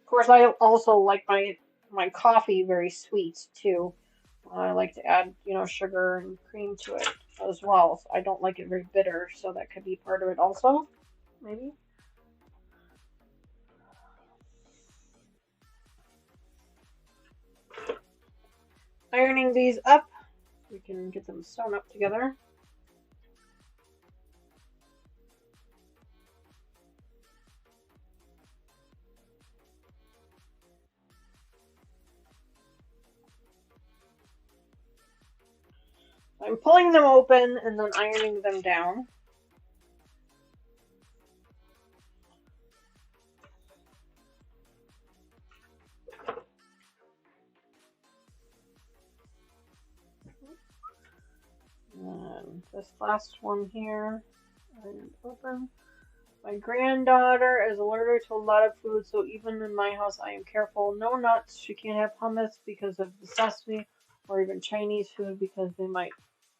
Of course, I also like my coffee very sweet too. I like to add, sugar and cream to it as well. So I don't like it very bitter, so that could be part of it also, maybe. Ironing these up, we can get them sewn up together. I'm pulling them open and then ironing them down. And this last one here, ironed open. My granddaughter is allergic to a lot of food, so even in my house I am careful. No nuts. She can't have hummus because of the sesame, or even Chinese food because they might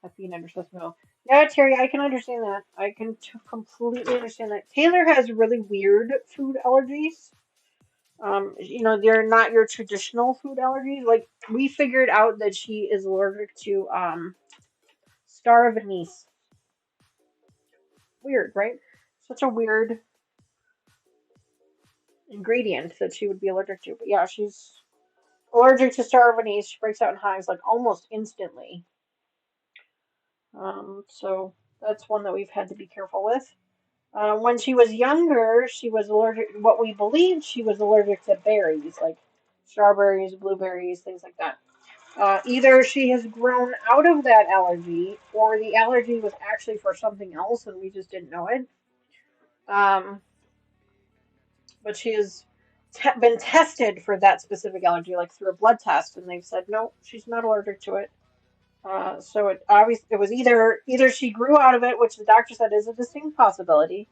have peanut or sesame oil. Yeah, Terry, I can understand that. I can completely understand that. Taylor has really weird food allergies. They're not your traditional food allergies. Like, we figured out that she is allergic to star of anise. Weird, right? Such a weird ingredient that she would be allergic to. But yeah, she's allergic to star of anise. She breaks out in hives like almost instantly. So that's one that we've had to be careful with. When she was younger, she was allergic. What we believed she was allergic to berries, like strawberries, blueberries, things like that. Either she has grown out of that allergy, or the allergy was actually for something else and we just didn't know it. Um, but she has been tested for that specific allergy, like through a blood test, and they've said no, she's not allergic to it. So it was either she grew out of it, which the doctor said is a distinct possibility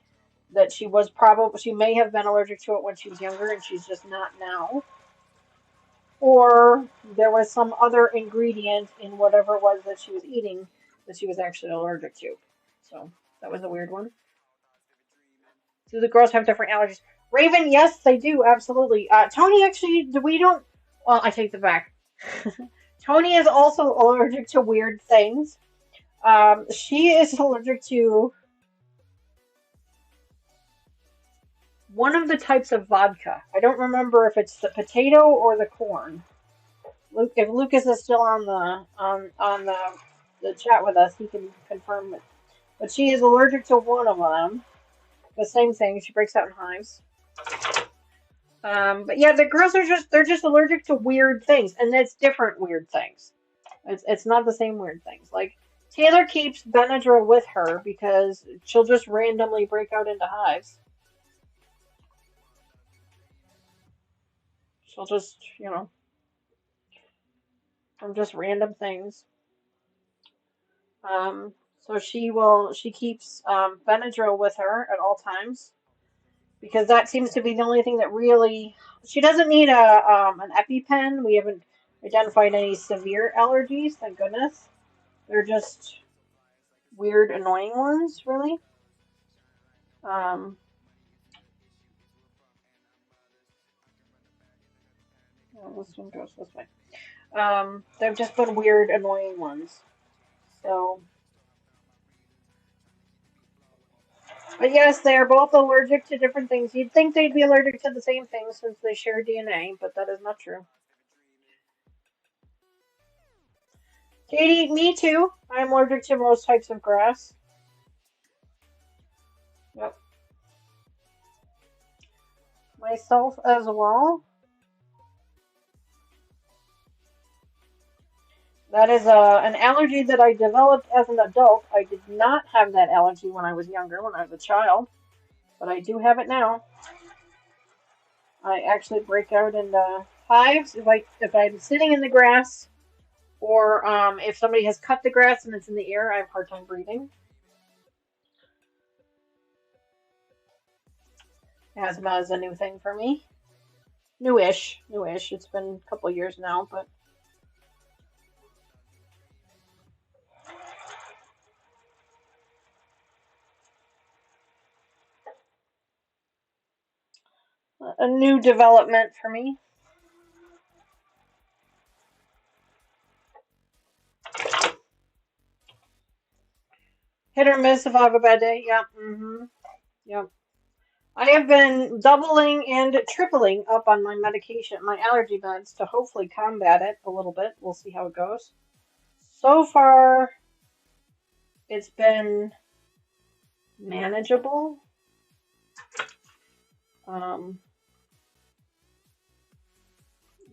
that she may have been allergic to it when she was younger and she's just not now, or there was some other ingredient in whatever it was that she was eating that she was actually allergic to. So that was a weird one. Do the girls have different allergies? Raven, yes, they do, absolutely. Tony, actually, we don't. Well, I take the back. Tony is also allergic to weird things. She is allergic to one of the types of vodka. I don't remember if it's the potato or the corn. Luke, if Lucas is still on the chat with us, he can confirm it. But she is allergic to one of them. The same thing. She breaks out in hives. But yeah, the girls are they're just allergic to weird things, and it's different weird things. It's not the same weird things. Like Taylor keeps Benadryl with her because she'll just randomly break out into hives. She'll just, from just random things. So she keeps Benadryl with her at all times because that seems to be the only thing that really. She doesn't need an EpiPen. We haven't identified any severe allergies, thank goodness. They're just weird, annoying ones, really. Um, well, this one goes this way. They've just been weird, annoying ones. So, but yes, they are both allergic to different things. You'd think they'd be allergic to the same things since they share DNA, but that is not true. Katie, me too. I'm allergic to most types of grass. Yep. Myself as well. That is an allergy that I developed as an adult. I did not have that allergy when I was younger, when I was a child, but I do have it now. I actually break out into hives if I'm sitting in the grass, or if somebody has cut the grass and it's in the air. I have a hard time breathing. Asthma is a new thing for me. Newish. It's been a couple of years now, but a new development for me. Hit or miss if I have a bad day. Yep. Yep. I have been doubling and tripling up on my medication, my allergy meds, to hopefully combat it a little bit. We'll see how it goes. So far, it's been manageable. Um,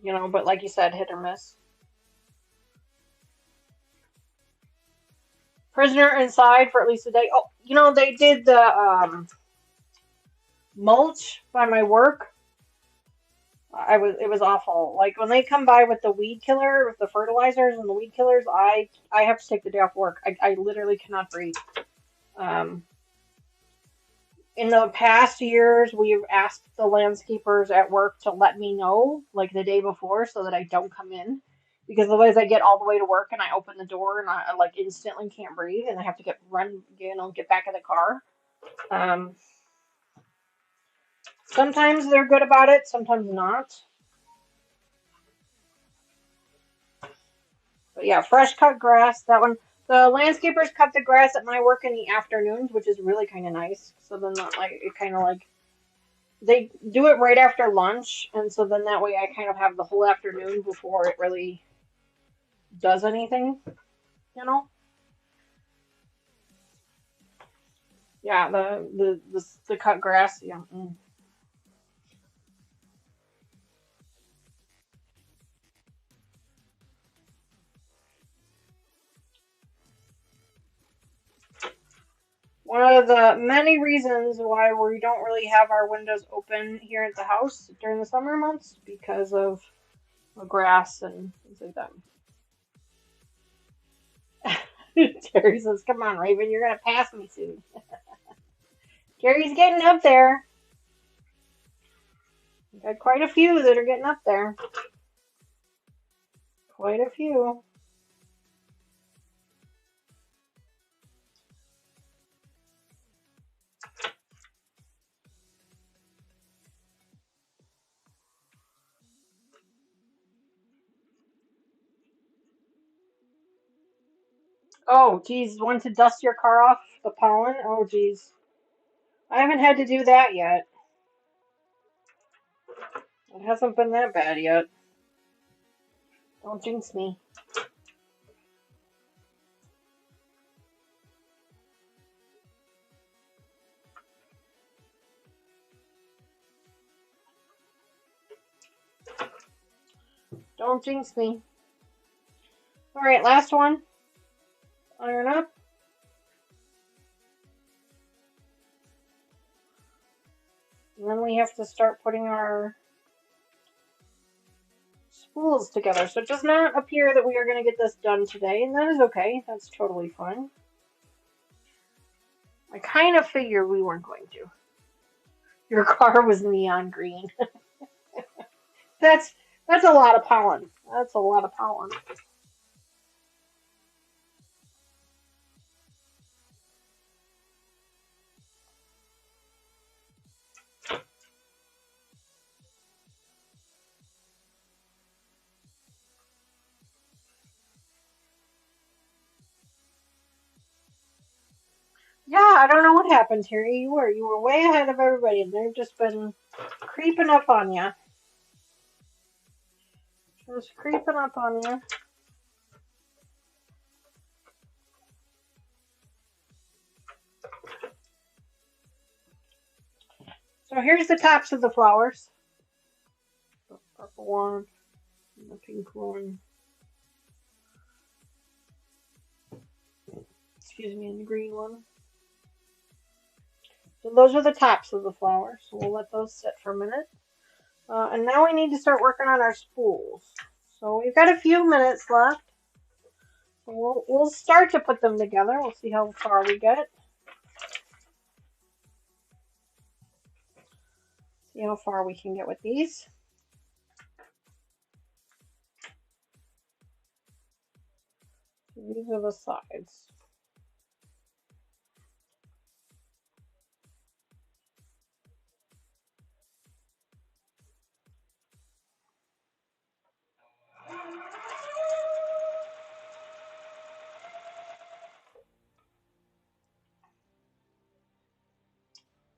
but like you said, hit or miss. Prisoner inside for at least a day. Oh, they did the mulch by my work. It was awful. Like when they come by with the weed killer, with the fertilizers and the weed killers, I have to take the day off work. I literally cannot breathe. Um, in the past years, we've asked the landscapers at work to let me know, like the day before, so that I don't come in. Because otherwise, I get all the way to work and I open the door and I like instantly can't breathe and I have to get back in the car. Sometimes they're good about it, sometimes not. But yeah, fresh cut grass. That one. The landscapers cut the grass at my work in the afternoons, which is really kind of nice. So then, it kind of like they do it right after lunch, and so then that way I kind of have the whole afternoon before it really does anything, you know? Yeah, the cut grass. Yeah. One of the many reasons why we don't really have our windows open here at the house during the summer months because of the grass and things like that. Terry says, "Come on, Raven, you're gonna pass me soon." Gary's getting up there. We've got quite a few that are getting up there. Quite a few. Oh, geez, want to dust your car off the pollen? Oh, geez. I haven't had to do that yet. It hasn't been that bad yet. Don't jinx me. Don't jinx me. Alright, last one. Iron up. And then we have to start putting our spools together. So it does not appear that we are going to get this done today, and that is okay. That's totally fine. I kind of figured we weren't going to. Your car was neon green. That's a lot of pollen. That's a lot of pollen. Yeah, I don't know what happened here. You were way ahead of everybody, and they've just been creeping up on you. Just creeping up on you. So here's the tops of the flowers. The purple one, and the pink one. Excuse me, and the green one. So those are the tops of the flowers. So we'll let those sit for a minute. And now we need to start working on our spools. So we've got a few minutes left. So we'll start to put them together. We'll see how far we get. See how far we can get with these. These are the sides.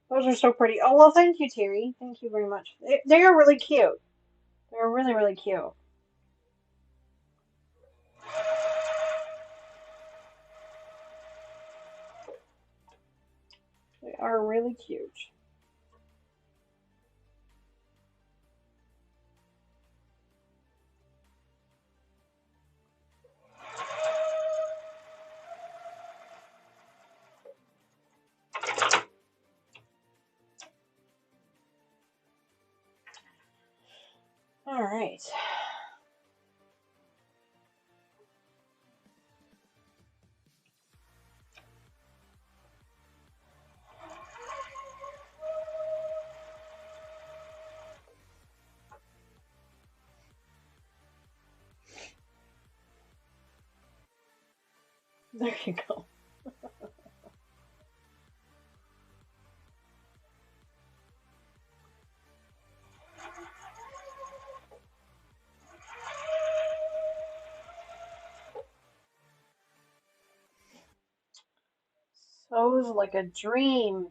Those are so pretty. Oh, well, thank you, Terry. Thank you very much. They are really cute. They're really, really cute. They are really cute. All right. There you go. So's like a dream.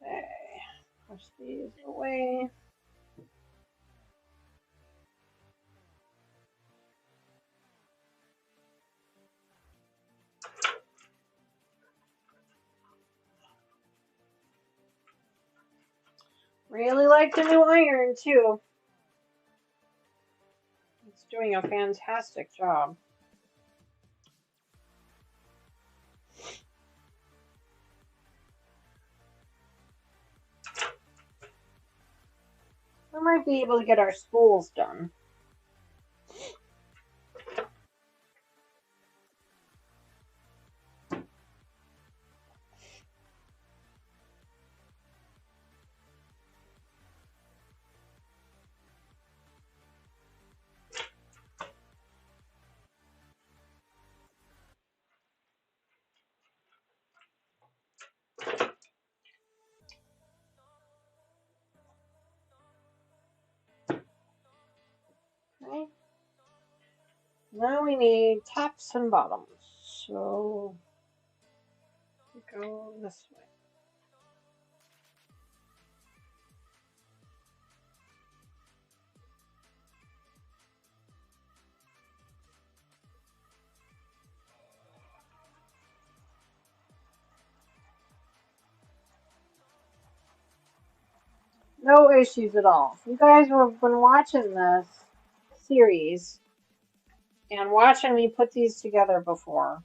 Okay. Push these away. Really like the new iron too. It's doing a fantastic job. We might be able to get our spools done. Okay. Now we need tops and bottoms. So we go this way. No issues at all. If you guys have been watching this series and watching me put these together before,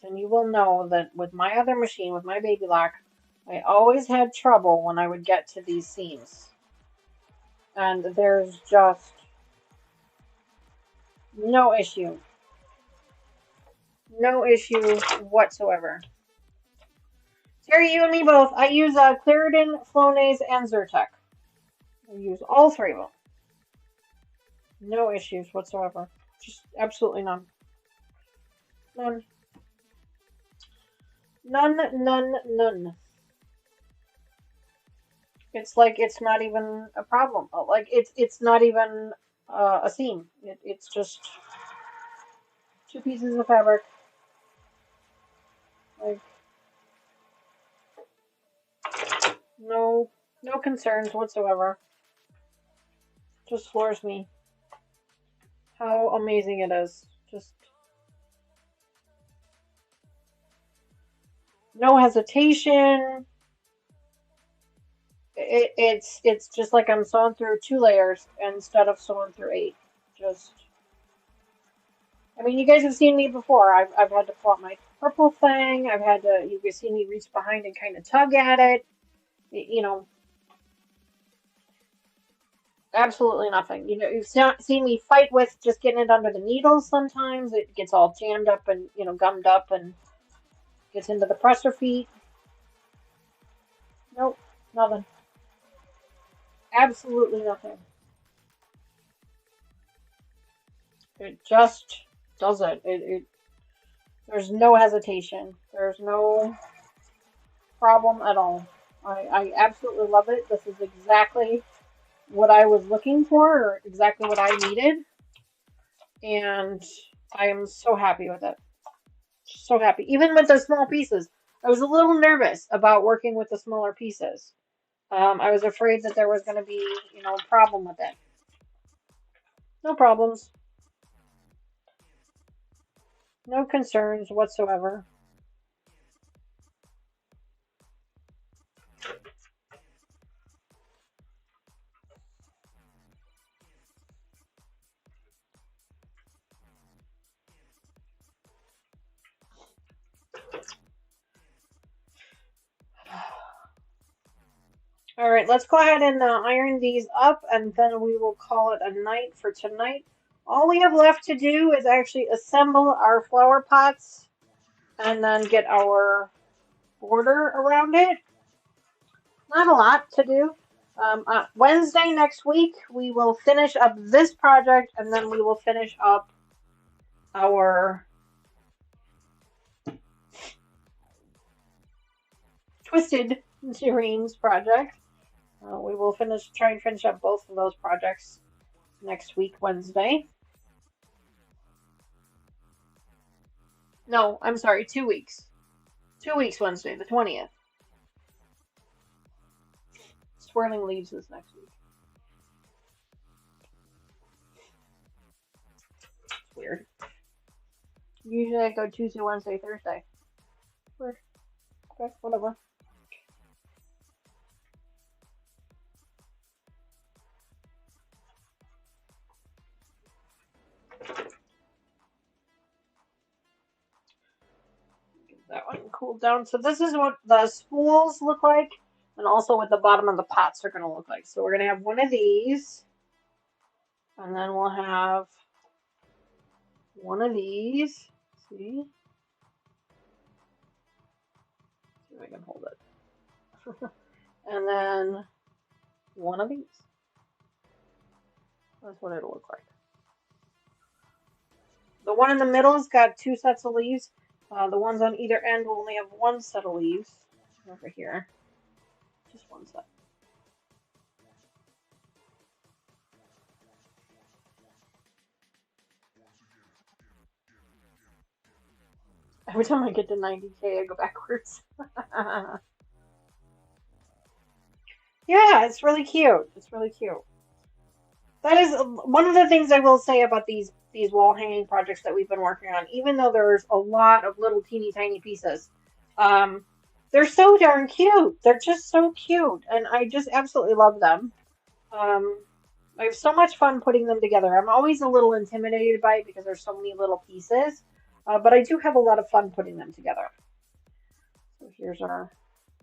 then you will know that with my other machine, with my baby lock, I always had trouble when I would get to these seams. And there's just no issue. No issue whatsoever. Terry, you and me both. I use Claritin, Flonase, and Zyrtec. I use all three of them. No issues whatsoever. Just absolutely none. None. None, none, none. It's like it's not even a problem. Like it's not even a seam. It's just two pieces of fabric. Like no concerns whatsoever. Just floors me. How amazing it is. Just no hesitation. It's just like I'm sewing through 2 layers instead of sewing through 8. Just, I mean, you guys have seen me before. I've had to pull out my purple thing. I've had to, you guys see me reach behind and kind of tug at it. You know, absolutely nothing. You know, you've seen me fight with just getting it under the needles sometimes. It gets all jammed up and, you know, gummed up and gets into the presser feet. Nope, nothing. Absolutely nothing. It just does it. There's no hesitation. There's no problem at all. I absolutely love it. This is exactly what I was looking for, or exactly what I needed. And I am so happy with it. So happy. Even with the small pieces. I was a little nervous about working with the smaller pieces. I was afraid that there was going to be, you know, a problem with it. No problems. No concerns whatsoever. All right, let's go ahead and iron these up, and then we will call it a night for tonight. All we have left to do is actually assemble our flower pots and then get our border around it. Not a lot to do. Wednesday next week, we will finish up this project, and then we will finish up our Twisted Dreams project. We will try and finish up both of those projects next week, Wednesday. No, I'm sorry, 2 weeks. 2 weeks, Wednesday, the 20th. Swirling Leaves is next week. It's weird. Usually I go Tuesday, Wednesday, Thursday. Weird. Okay, whatever. cooled down. So this is what the spools look like, and also what the bottom of the pots are going to look like. So we're going to have one of these, and then we'll have one of these. See? See if I can hold it. And then one of these. That's what it'll look like. The one in the middle's got 2 sets of leaves. The ones on either end will only have 1 set of leaves. Over here. Just 1 set. Every time I get to 90K, I go backwards. Yeah, it's really cute. It's really cute. That is one of the things I will say about these wall hanging projects that we've been working on. Even though there's a lot of little teeny tiny pieces, they're so darn cute. They're just so cute, and I just absolutely love them. Um, I have so much fun putting them together. I'm always a little intimidated by it because there's so many little pieces, but I do have a lot of fun putting them together. So here's our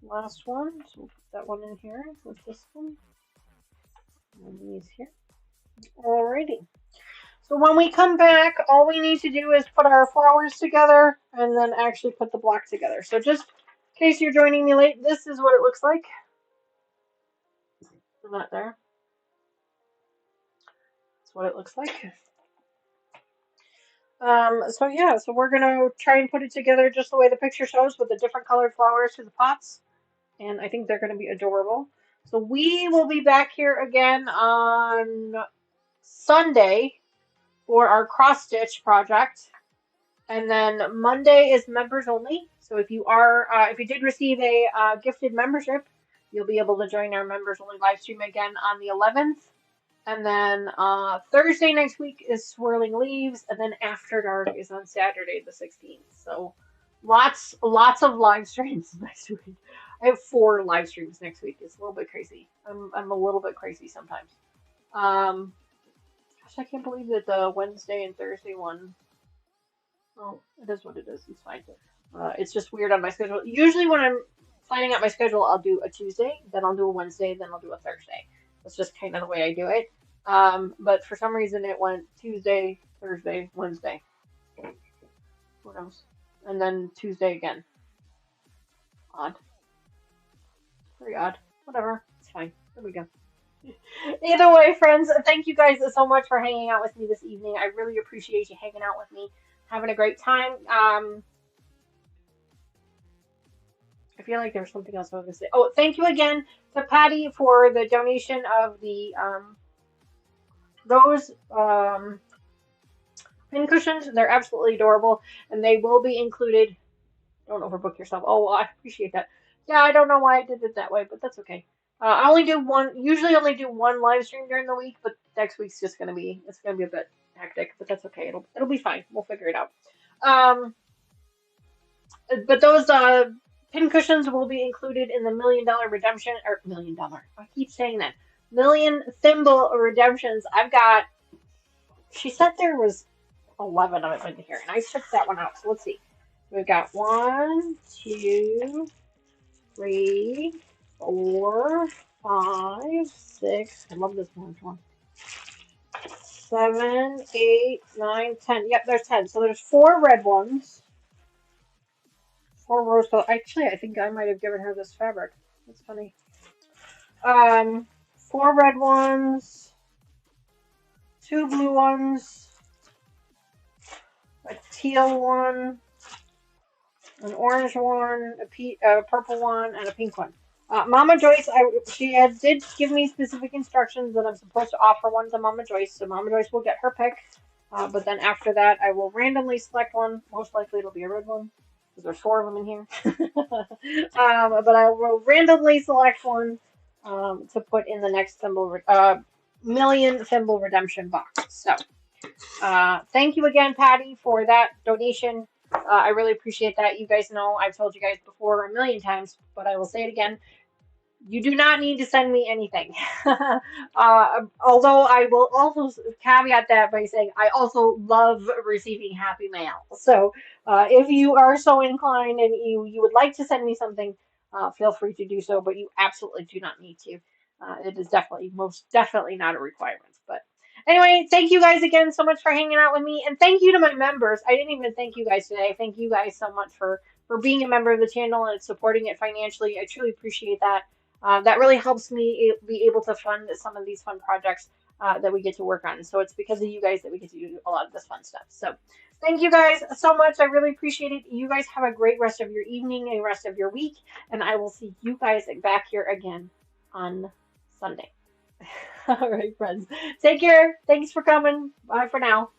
last one. So we'll put that one in here with this one. And these here. Alrighty. So when we come back, all we need to do is put our flowers together and then actually put the block together. So just in case you're joining me late, this is what it looks like. Not there. That's what it looks like. So yeah, so we're gonna try and put it together just the way the picture shows with the different colored flowers to the pots. And I think they're gonna be adorable. So we will be back here again on Sunday for our cross stitch project. And then Monday is members only. So if you did receive a gifted membership, you'll be able to join our members only live stream again on the 11th. And then Thursday next week is Swirling Leaves, and then After Dark is on Saturday the 16th. So lots of live streams next week. I have 4 live streams next week. It's a little bit crazy. I'm a little bit crazy sometimes. Gosh, I can't believe that the Wednesday and Thursday one. Oh, it is what it is. It's fine. It's just weird on my schedule. Usually when I'm planning out my schedule, I'll do a Tuesday, then I'll do a Wednesday, then I'll do a Thursday. That's just kind of the way I do it. But for some reason it went Tuesday, Thursday, Wednesday. Who knows? And then Tuesday again. Odd. Very odd. Whatever. It's fine. There we go. Either way, friends, thank you guys so much for hanging out with me this evening. I really appreciate you hanging out with me, having a great time. I feel like there's something else I was going to say. Oh, thank you again to Patty for the donation of the those pin cushions. They're absolutely adorable, and they will be included. Don't overbook yourself. Oh, well, I appreciate that. Yeah, I don't know why I did it that way, but that's okay. I usually only do one live stream during the week, but next week's just gonna be a bit hectic, but that's okay. It'll be fine. We'll figure it out. But those pin cushions will be included in the $1 million redemption, or $1 million. I keep saying that. Million thimble redemptions. She said there was 11 of them in here, and I took that one out. So let's see. We've got 1, 2, 3, 4, 5, 6. I love this orange one. 7, 8, 9, 10. Yep, there's 10. So there's 4 red ones. 4 rose color. Actually, I think I might have given her this fabric. That's funny. 4 red ones. 2 blue ones. A teal one. An orange one. A purple one. And a pink one. Mama Joyce, she did give me specific instructions that I'm supposed to offer one to Mama Joyce, so Mama Joyce will get her pick. But then after that, I will randomly select one. Most likely it'll be a red one, because there's 4 of them in here. But I will randomly select one to put in the next million thimble redemption box. So, thank you again, Patty, for that donation. I really appreciate that. You guys know I've told you guys before a million times, but I will say it again. You do not need to send me anything. Although I will also caveat that by saying I also love receiving happy mail. So if you are so inclined and you would like to send me something, feel free to do so. But you absolutely do not need to. It is definitely, most definitely not a requirement. But anyway, thank you guys again so much for hanging out with me, and thank you to my members. I didn't even thank you guys today. Thank you guys so much for being a member of the channel and supporting it financially. I truly appreciate that. That really helps me be able to fund some of these fun projects that we get to work on. So it's because of you guys that we get to do a lot of this fun stuff. So thank you guys so much. I really appreciate it. You guys have a great rest of your evening and rest of your week. And I will see you guys back here again on Sunday. All right, friends. Take care. Thanks for coming. Bye for now.